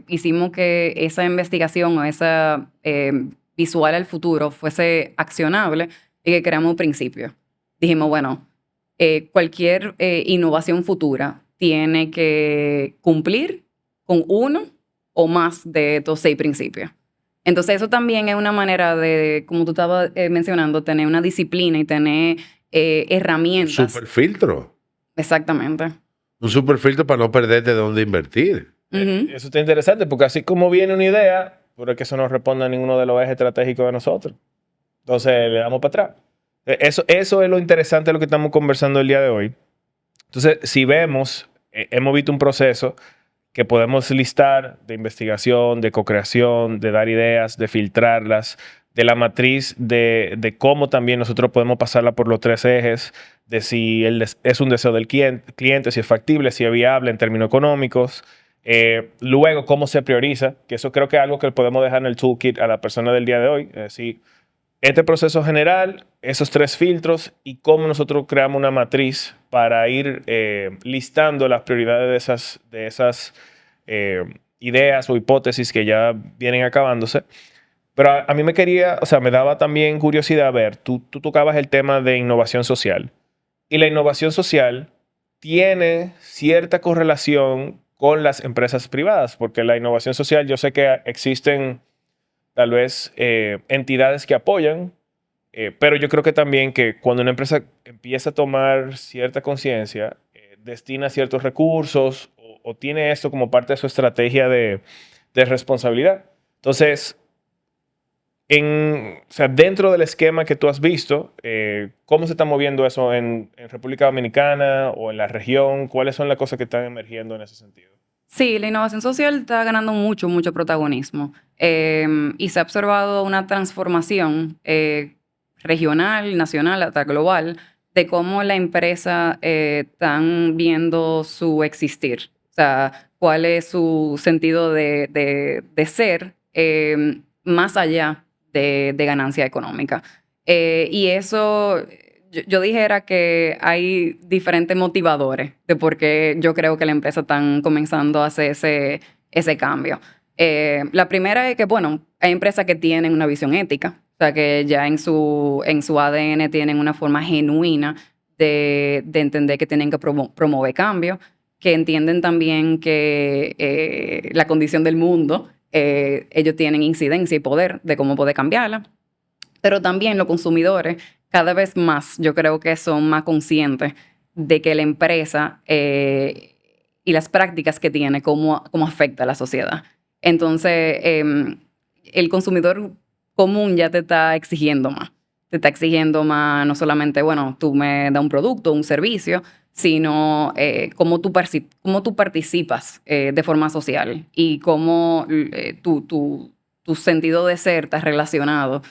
Speaker 3: hicimos que esa investigación o esa visual al futuro fuese accionable y que creamos un principio. Dijimos, bueno, cualquier innovación futura tiene que cumplir con uno o más de estos 6 principios. Entonces, eso también es una manera de, como tú estabas mencionando, tener una disciplina y tener herramientas.
Speaker 2: Super filtro.
Speaker 3: Exactamente.
Speaker 2: Un super filtro para no perderte de dónde invertir.
Speaker 3: Ujú.
Speaker 1: Eso está interesante porque así como viene una idea, pero que eso no responde a ninguno de los ejes estratégicos de nosotros. Entonces le damos para atrás. Eso es lo interesante de lo que estamos conversando el día de hoy. Entonces, si vemos, hemos visto un proceso que podemos listar de investigación, de co-creación, de dar ideas, de filtrarlas, de la matriz de cómo también nosotros podemos pasarla por los 3 ejes, de si es un deseo del cliente, si es factible, si es viable en términos económicos. Luego, cómo se prioriza, que eso creo que es algo que podemos dejar en el toolkit a la persona del día de hoy. Es decir, este proceso general, esos 3 filtros y cómo nosotros creamos una matriz para ir listando las prioridades de esas ideas o hipótesis que ya vienen acabándose. Pero a mí me daba también curiosidad ver, tú tocabas el tema de innovación social. Y la innovación social tiene cierta correlación con las empresas privadas, porque la innovación social, yo sé que existen tal vez entidades que apoyan, pero yo creo que también que cuando una empresa empieza a tomar cierta conciencia, destina ciertos recursos o tiene esto como parte de su estrategia de responsabilidad. Entonces, o sea, dentro del esquema que tú has visto, ¿cómo se está moviendo eso en República Dominicana o en la región? ¿Cuáles son las cosas que están emergiendo en ese sentido?
Speaker 3: Sí, la innovación social está ganando mucho, mucho protagonismo. Y se ha observado una transformación regional, nacional, hasta global, de cómo la empresa están viendo su existir. O sea, cuál es su sentido de ser más allá de ganancia económica. Y eso, yo dijera que hay diferentes motivadores de por qué yo creo que la empresa están comenzando a hacer ese cambio. La primera es que, bueno, hay empresas que tienen una visión ética, o sea, que ya en su ADN tienen una forma genuina de entender que tienen que promover cambio, que entienden también que la condición del mundo, ellos tienen incidencia y poder de cómo poder cambiarla, pero también los consumidores cada vez más, yo creo que son más conscientes de que la empresa y las prácticas que tiene, cómo afecta a la sociedad. Entonces, el consumidor común ya te está exigiendo más. Te está exigiendo más, no solamente, bueno, tú me das un producto, un servicio, sino cómo tú participas de forma social y cómo tu sentido de ser está relacionado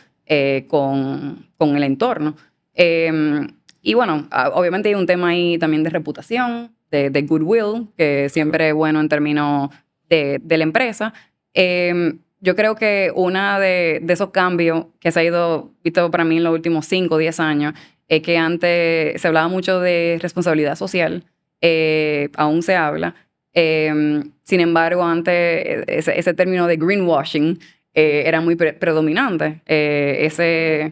Speaker 3: con el entorno. Y bueno, obviamente hay un tema ahí también de reputación, de goodwill, que siempre es bueno en términos de la empresa. Yo creo que uno de esos cambios que se ha ido visto para mí en los últimos 5 o 10 años es que antes se hablaba mucho de responsabilidad social, aún se habla. Sin embargo, antes ese término de greenwashing era muy predominante. Ese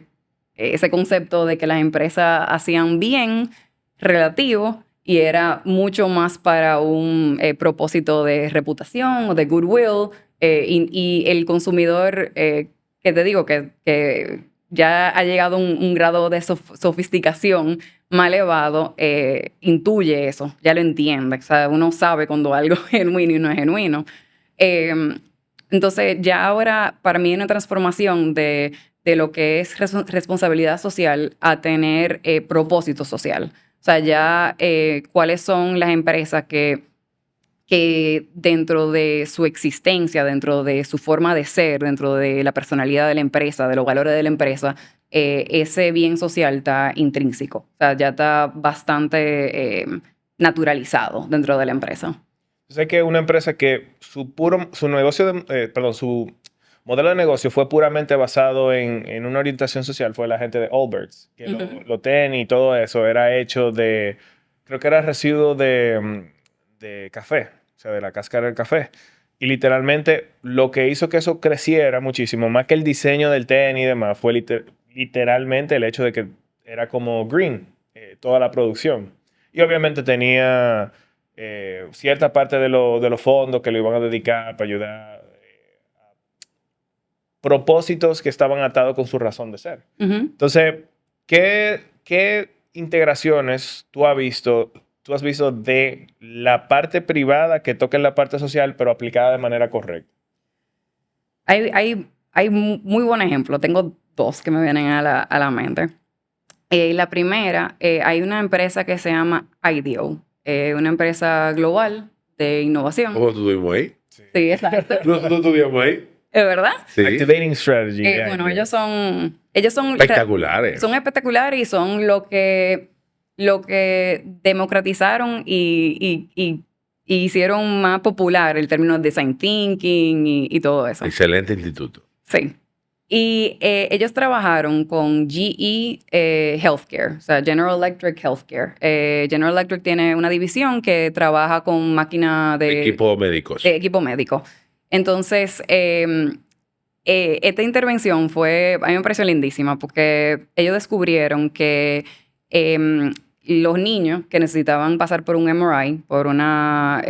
Speaker 3: concepto de que las empresas hacían bien relativo y era mucho más para un propósito de reputación o de goodwill. Y el consumidor, que te digo que ya ha llegado a un grado de sofisticación más elevado, intuye eso, ya lo entiende. O sea, uno sabe cuando algo es genuino y no es genuino. Entonces, ya ahora para mí hay una transformación de lo que es responsabilidad social a tener propósito social. O sea, ya cuáles son las empresas que dentro de su existencia, dentro de su forma de ser, dentro de la personalidad de la empresa, de los valores de la empresa, ese bien social está intrínseco. O sea, ya está bastante naturalizado dentro de la empresa.
Speaker 1: Sé que una empresa que su modelo de negocio fue puramente basado en una orientación social fue la gente de Allbirds, que los tenis y todo eso era hecho creo que era residuo de café, o sea, de la cáscara del café. Y literalmente lo que hizo que eso creciera muchísimo, más que el diseño del tenis y demás, fue literalmente el hecho de que era como green. toda la producción. Y obviamente tenía cierta parte de los fondos que le iban a dedicar para ayudar a propósitos que estaban atados con su razón de ser. Entonces, ¿qué integraciones tú has visto de la parte privada que toca en la parte social, pero aplicada de manera correcta?
Speaker 3: Hay muy buen ejemplo. Tengo dos que me vienen a la mente. La primera, hay una empresa que se llama IDEO, una empresa global de innovación.
Speaker 2: ¿Cómo estuvimos ahí?
Speaker 3: Sí, exacto.
Speaker 2: ¿Nosotros estuvimos ahí?
Speaker 3: ¿Es verdad?
Speaker 2: Sí.
Speaker 1: Activating Strategy.
Speaker 3: Bueno, ellos son
Speaker 2: Espectaculares.
Speaker 3: Son espectaculares y son lo que democratizaron y hicieron más popular el término design thinking y todo eso.
Speaker 2: Excelente instituto.
Speaker 3: Sí. Y ellos trabajaron con GE Healthcare, o sea, General Electric Healthcare. General Electric tiene una división que trabaja con máquinas de...
Speaker 2: Equipos médicos.
Speaker 3: Equipo médico. Entonces, esta intervención a mí me pareció lindísima porque ellos descubrieron que los niños que necesitaban pasar por un MRI, por una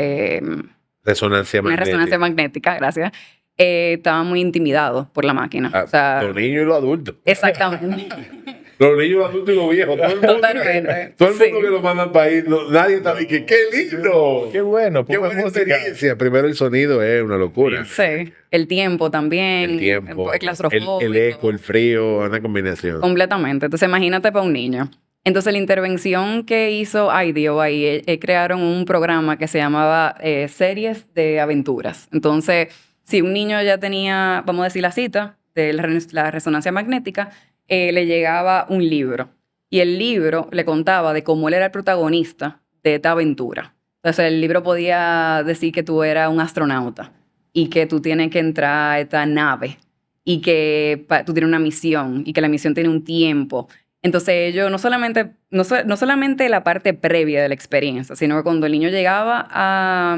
Speaker 2: resonancia
Speaker 3: magnética, gracias, estaban muy intimidados por la máquina.
Speaker 2: O sea, los niños y los adultos.
Speaker 3: Exactamente.
Speaker 2: Los niños, los adultos y los viejos.
Speaker 3: Totalmente.
Speaker 2: Todo el mundo que lo manda al país, nadie está diciendo, ¡qué lindo!
Speaker 1: ¡Qué bueno!
Speaker 2: ¡Qué buena experiencia! Primero el sonido es una locura.
Speaker 3: Sí. El tiempo también.
Speaker 2: El tiempo.
Speaker 3: El
Speaker 2: eco, el frío, una combinación.
Speaker 3: Completamente. Entonces, imagínate para un niño. Entonces, la intervención que hizo IDEO ahí, crearon un programa que se llamaba Series de Aventuras. Entonces, si un niño ya tenía, vamos a decir, la cita de la resonancia magnética, le llegaba un libro. Y el libro le contaba de cómo él era el protagonista de esta aventura. Entonces, el libro podía decir que tú eras un astronauta y que tú tienes que entrar a esta nave y que tú tienes una misión y que la misión tiene un tiempo. Entonces, ellos no solamente la parte previa de la experiencia, sino que cuando el niño llegaba a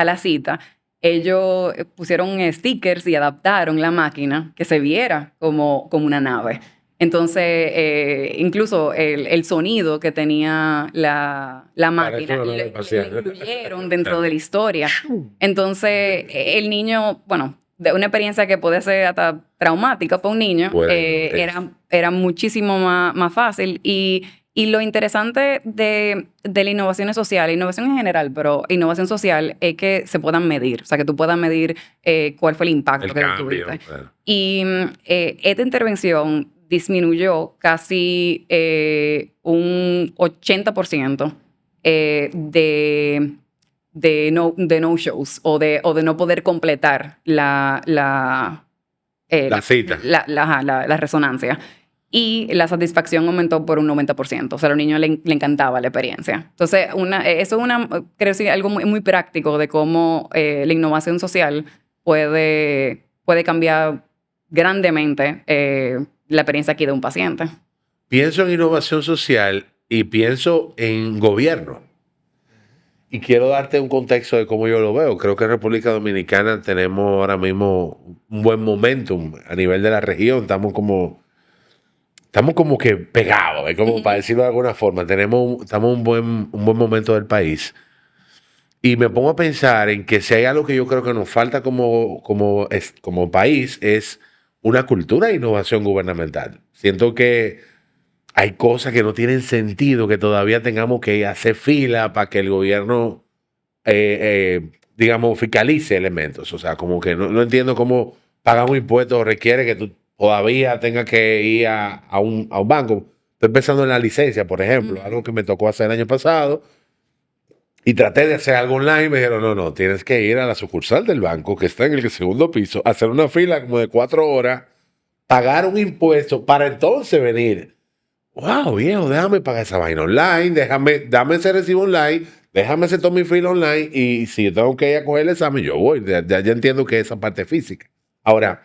Speaker 3: la cita, ellos pusieron stickers y adaptaron la máquina que se viera como una nave. Entonces, incluso el sonido que tenía la máquina lo incluyeron dentro de la historia. Entonces, el niño, bueno, de una experiencia que puede ser hasta traumática para un niño, era muchísimo más fácil. Y lo interesante de la innovación social, innovación en general, pero innovación social, es que se puedan medir. O sea, que tú puedas medir cuál fue el impacto que tuviste. Claro. Y esta intervención disminuyó casi un 80% de no-shows o de no poder completar la
Speaker 2: cita.
Speaker 3: La resonancia. Y la satisfacción aumentó por un 90%. O sea, a los niños le encantaba la experiencia. Entonces, eso es creo que algo muy, muy práctico de cómo la innovación social puede cambiar grandemente la experiencia aquí de un paciente.
Speaker 2: Pienso en innovación social y pienso en gobierno. Y quiero darte un contexto de cómo yo lo veo. Creo que en República Dominicana tenemos ahora mismo un buen momentum a nivel de la región. Estamos como que pegados, como para decirlo de alguna forma. Estamos en un buen momento del país. Y me pongo a pensar en que si hay algo que yo creo que nos falta como país es una cultura de innovación gubernamental. Siento que hay cosas que no tienen sentido, que todavía tengamos que hacer fila para que el gobierno, digamos, fiscalice elementos. O sea, como que no entiendo cómo pagar un impuesto requiere que tú todavía tengas que ir a un banco. Estoy pensando en la licencia, por ejemplo, algo que me tocó hacer el año pasado. Y traté de hacer algo online y me dijeron, no, tienes que ir a la sucursal del banco que está en el segundo piso, hacer una fila como de 4 horas, pagar un impuesto para entonces venir. Wow, viejo, déjame pagar esa vaina online, dame ese recibo online, déjame hacer todo mi fila online y si yo tengo que ir a coger el examen, yo voy. Ya entiendo que es esa parte física. Ahora,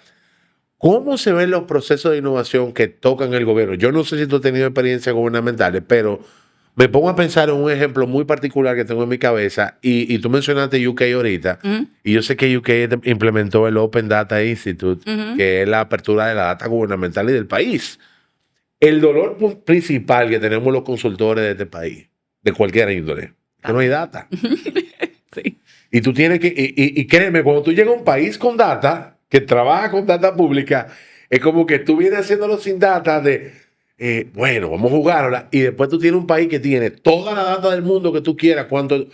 Speaker 2: ¿cómo se ven los procesos de innovación que tocan el gobierno? Yo no sé si tú has tenido experiencias gubernamentales, pero me pongo a pensar en un ejemplo muy particular que tengo en mi cabeza y tú mencionaste UK ahorita y yo sé que UK implementó el Open Data Institute, que es la apertura de la data gubernamental y del país. el dolor principal que tenemos los consultores de este país, de cualquier índole, es que no hay data.
Speaker 3: Sí.
Speaker 2: Y tú tienes que, y créeme, cuando tú llegas a un país con data, que trabaja con data pública, es como que tú vienes haciéndolo sin data de, bueno, vamos a jugarla, y después tú tienes un país que tiene toda la data del mundo que tú quieras, cuántos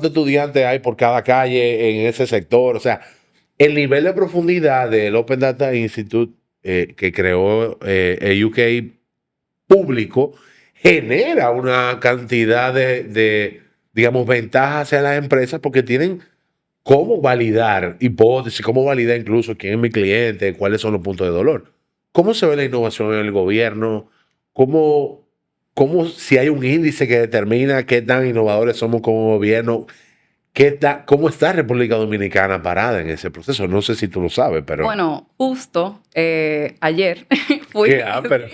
Speaker 2: estudiantes hay por cada calle en ese sector, o sea, el nivel de profundidad del Open Data Institute que creó UK público genera una cantidad digamos, ventajas hacia las empresas porque tienen cómo validar hipótesis, cómo validar incluso quién es mi cliente, cuáles son los puntos de dolor. ¿Cómo se ve la innovación en el gobierno? ¿Cómo si hay un índice que determina qué tan innovadores somos como gobierno? ¿Cómo está República Dominicana parada en ese proceso? No sé si tú lo sabes, pero...
Speaker 3: Bueno, justo ayer fui,
Speaker 2: pero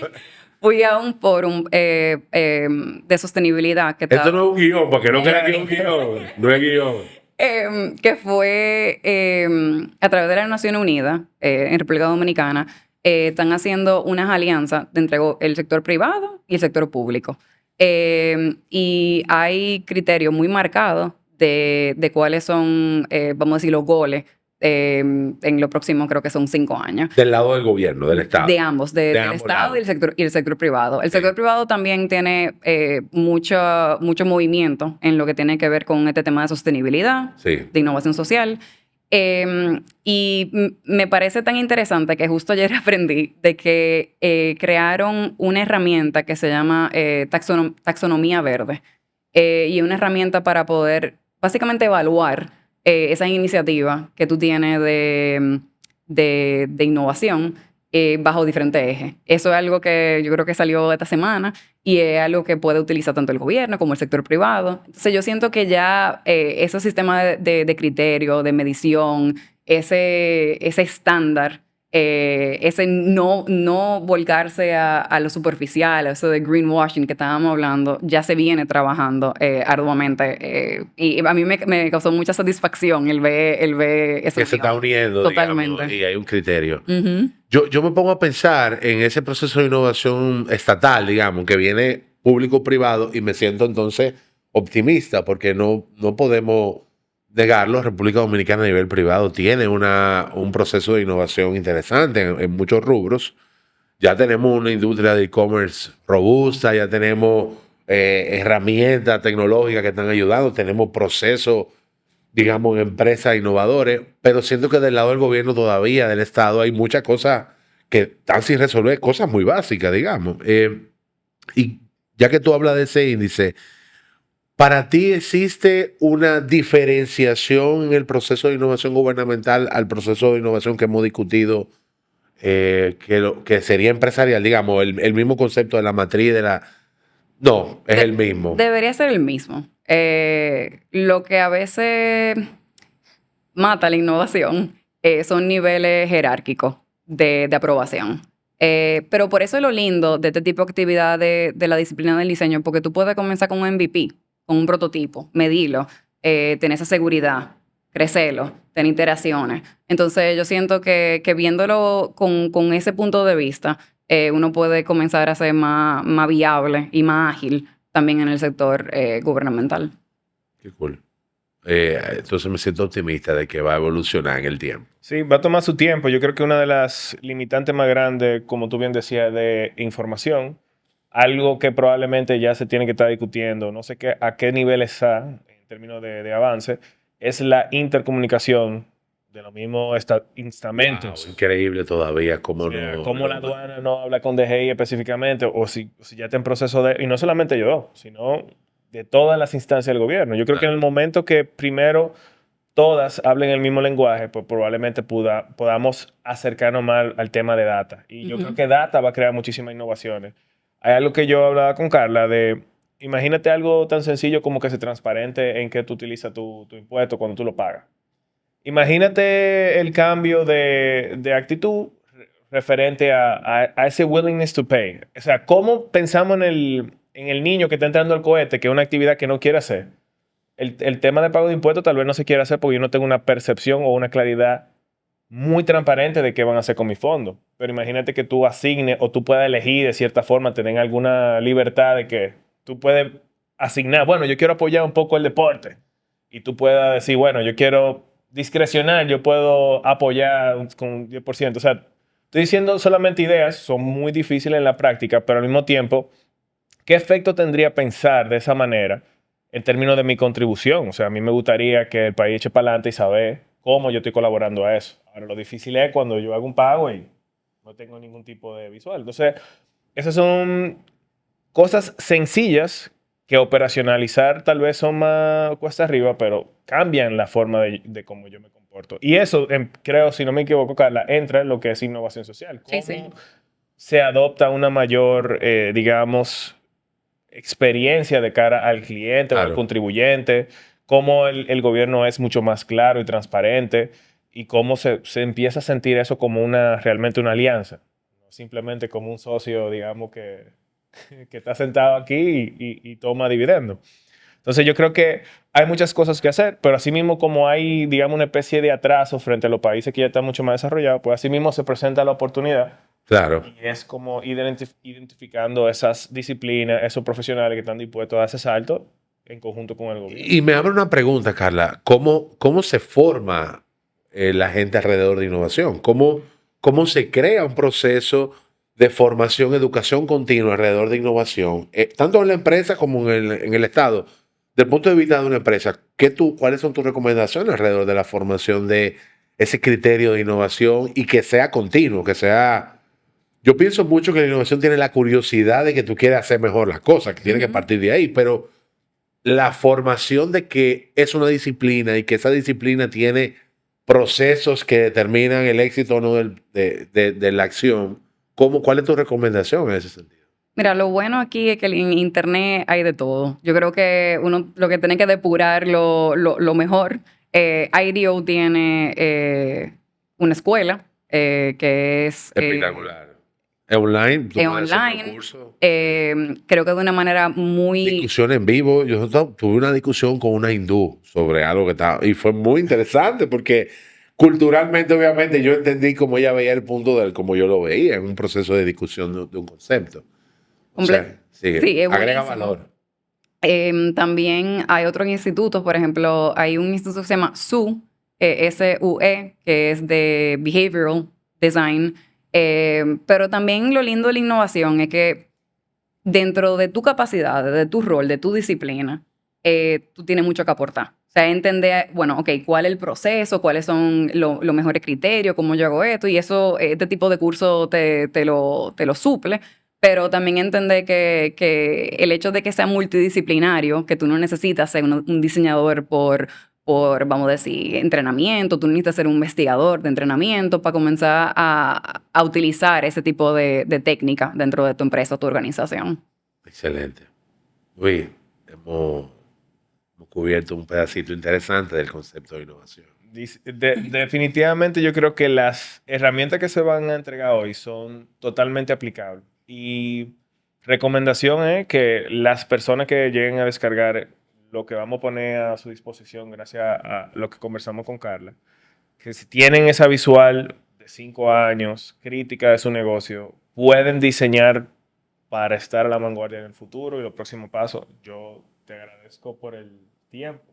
Speaker 3: fui a un fórum de sostenibilidad que
Speaker 2: esto no es un guión, porque no crean que es un guión. No es guión.
Speaker 3: que fue a través de la Naciones Unidas en República Dominicana. Están haciendo unas alianzas entre el sector privado y el sector público. Y hay criterios muy marcados de cuáles son, vamos a decir, los goles en lo próximo, creo que son 5 años.
Speaker 2: Del lado del gobierno, del Estado.
Speaker 3: De ambos, del
Speaker 2: ambos
Speaker 3: Estado
Speaker 2: lados.
Speaker 3: y el sector privado. El sector privado también tiene mucho movimiento en lo que tiene que ver con este tema de sostenibilidad,
Speaker 2: Sí.
Speaker 3: de innovación social. Y me parece tan interesante que justo ayer aprendí de que crearon una herramienta que se llama taxonomía verde. Y una herramienta para poder básicamente evaluar esas iniciativas que tú tienes de innovación bajo diferentes ejes. Eso es algo que yo creo que salió esta semana y es algo que puede utilizar tanto el gobierno como el sector privado. Entonces yo siento que ya esos sistemas de criterio, de medición, ese estándar, ese no volcarse a lo superficial, a eso de greenwashing que estábamos hablando, ya se viene trabajando arduamente. Y a mí me causó mucha satisfacción el ver eso.
Speaker 2: Que se está uniendo,
Speaker 3: totalmente.
Speaker 2: digamos, y hay un criterio.
Speaker 3: Uh-huh.
Speaker 2: Yo me pongo a pensar en ese proceso de innovación estatal, digamos, que viene público-privado, y me siento entonces optimista porque no podemos negarlo. República Dominicana a nivel privado tiene un proceso de innovación interesante en muchos rubros. Ya tenemos una industria de e-commerce robusta, ya tenemos herramientas tecnológicas que están ayudando, tenemos procesos, digamos, empresas innovadores, pero siento que del lado del gobierno todavía, del Estado, hay muchas cosas que están sin resolver, cosas muy básicas, digamos. Y ya que tú hablas de ese índice, ¿para ti existe una diferenciación en el proceso de innovación gubernamental al proceso de innovación que hemos discutido, que sería empresarial, digamos, el mismo concepto de la matriz de la... No, es el mismo.
Speaker 3: Debería ser el mismo. Lo que a veces mata la innovación son niveles jerárquicos de aprobación. Pero por eso es lo lindo de este tipo de actividad de la disciplina del diseño, porque tú puedes comenzar con un MVP, con un prototipo, medirlo, tener esa seguridad, crecerlo, tener iteraciones. Entonces yo siento que viéndolo con ese punto de vista, uno puede comenzar a ser más viable y más ágil también en el sector gubernamental.
Speaker 2: Qué cool. Entonces me siento optimista de que va a evolucionar en el tiempo.
Speaker 1: Sí, va a tomar su tiempo. Yo creo que una de las limitantes más grandes, como tú bien decías, de información, algo que probablemente ya se tiene que estar discutiendo, no sé a qué nivel está en términos de avance, es la intercomunicación de los mismos instamentos.
Speaker 2: Wow, increíble todavía cómo
Speaker 1: cómo la aduana no habla con DGI específicamente, o si ya está en proceso de... Y no solamente yo, sino de todas las instancias del gobierno. Yo creo que en el momento que primero todas hablen el mismo lenguaje, pues probablemente podamos acercarnos más al tema de data. Y yo creo que data va a crear muchísimas innovaciones. Hay algo que yo hablaba con Carla de... Imagínate algo tan sencillo como que se transparente en qué tú utilizas tu impuesto cuando tú lo pagas. Imagínate el cambio de actitud referente a ese willingness to pay. O sea, ¿cómo pensamos en el niño que está entrando al cohete, que es una actividad que no quiere hacer? El tema de pago de impuestos tal vez no se quiera hacer porque yo no tengo una percepción o una claridad muy transparente de qué van a hacer con mi fondo. Pero imagínate que tú asignes o tú puedas elegir de cierta forma, tener alguna libertad de que tú puedes asignar, bueno, yo quiero apoyar un poco el deporte. Y tú puedas decir, bueno, yo quiero discrecionar, yo puedo apoyar con un 10%. O sea, estoy diciendo solamente ideas, son muy difíciles en la práctica, pero al mismo tiempo, ¿qué efecto tendría pensar de esa manera en términos de mi contribución? O sea, a mí me gustaría que el país eche para adelante y saber cómo yo estoy colaborando a eso. Ahora, lo difícil es cuando yo hago un pago y no tengo ningún tipo de visual. Entonces, esas son cosas sencillas que operacionalizar tal vez son más cuesta arriba, pero cambian la forma de cómo yo me comporto. Y eso, creo, si no me equivoco, Carla, entra en lo que es innovación social.
Speaker 3: Sí,
Speaker 1: ¿Cómo
Speaker 3: sí.
Speaker 1: se adopta una mayor, digamos, experiencia de cara al cliente o al
Speaker 2: Claro.
Speaker 1: contribuyente? Cómo el gobierno es mucho más claro y transparente y cómo se empieza a sentir eso como realmente una alianza. No simplemente como un socio, digamos, que está sentado aquí y toma dividendo. Entonces yo creo que hay muchas cosas que hacer, pero asimismo como hay, digamos, una especie de atraso frente a los países que ya están mucho más desarrollados, pues asimismo se presenta la oportunidad
Speaker 2: Claro.
Speaker 1: y es como identificando esas disciplinas, esos profesionales que están dispuestos a ese salto en conjunto con el gobierno.
Speaker 2: Y me abre una pregunta, Carla. ¿Cómo se forma la gente alrededor de innovación? ¿Cómo se crea un proceso de formación, educación continua alrededor de innovación? Tanto en la empresa como en el Estado. Del punto de vista de una empresa, ¿cuáles son tus recomendaciones alrededor de la formación de ese criterio de innovación y que sea continuo, que sea... Yo pienso mucho que la innovación tiene la curiosidad de que tú quieres hacer mejor las cosas, que tiene que partir de ahí, pero la formación de que es una disciplina y que esa disciplina tiene procesos que determinan el éxito o no de la acción, ¿cuál es tu recomendación en ese sentido?
Speaker 3: Mira, lo bueno aquí es que en internet hay de todo. Yo creo que uno lo que tiene que depurar lo mejor. IDEO tiene una escuela que es
Speaker 2: Espectacular. Online, tú puedes hacer un
Speaker 3: online.
Speaker 2: curso.
Speaker 3: Creo que de una manera muy...
Speaker 2: Discusión en vivo. Yo tuve una discusión con una hindú sobre algo que estaba. Y fue muy interesante porque culturalmente, obviamente, yo entendí cómo ella veía el punto de él, como yo lo veía, en un proceso de discusión de un concepto. O sea, sí,
Speaker 3: Sí, es
Speaker 2: agrega
Speaker 3: buenísimo.
Speaker 2: valor.
Speaker 3: También hay otros institutos, por ejemplo, hay un instituto que se llama SUE, SUE, que es de Behavioral Design. Pero también lo lindo de la innovación es que dentro de tu capacidad, de tu rol, de tu disciplina, tú tienes mucho que aportar. O sea, entender, bueno, ok, cuál es el proceso, cuáles son los mejores criterios, cómo yo hago esto, y eso, este tipo de curso te lo suple. Pero también entender que el hecho de que sea multidisciplinario, que tú no necesitas ser un diseñador vamos a decir, entrenamiento, tú necesitas ser un investigador de entrenamiento para comenzar a utilizar ese tipo de técnica dentro de tu empresa o tu organización.
Speaker 2: Excelente. Luis, hemos cubierto un pedacito interesante del concepto de innovación.
Speaker 1: Definitivamente yo creo que las herramientas que se van a entregar hoy son totalmente aplicables. Y recomendación es que las personas que lleguen a descargar lo que vamos a poner a su disposición gracias a lo que conversamos con Carla, que si tienen esa visual de 5 años, crítica de su negocio, pueden diseñar para estar a la vanguardia en el futuro y los próximos pasos. Yo te agradezco por el tiempo.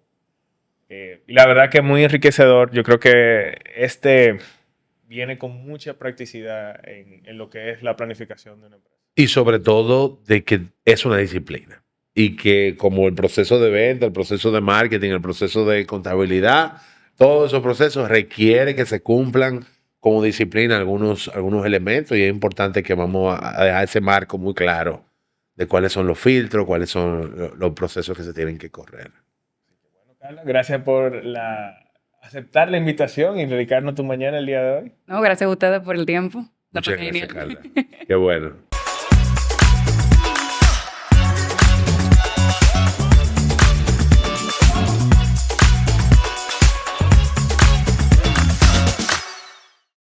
Speaker 1: Y la verdad que es muy enriquecedor. Yo creo que viene con mucha practicidad en lo que es la planificación de una empresa.
Speaker 2: Y sobre todo de que es una disciplina. Y que como el proceso de venta, el proceso de marketing, el proceso de contabilidad, todos esos procesos requiere que se cumplan como disciplina algunos elementos y es importante que vamos a dejar ese marco muy claro de cuáles son los filtros, cuáles son los procesos que se tienen que correr.
Speaker 1: Bueno, Carla, gracias por aceptar la invitación y dedicarnos tu mañana el día de hoy.
Speaker 3: No, gracias a ustedes por el tiempo. La
Speaker 2: Muchas
Speaker 3: pasé
Speaker 2: gracias,
Speaker 3: genial.
Speaker 2: Carla. Qué bueno.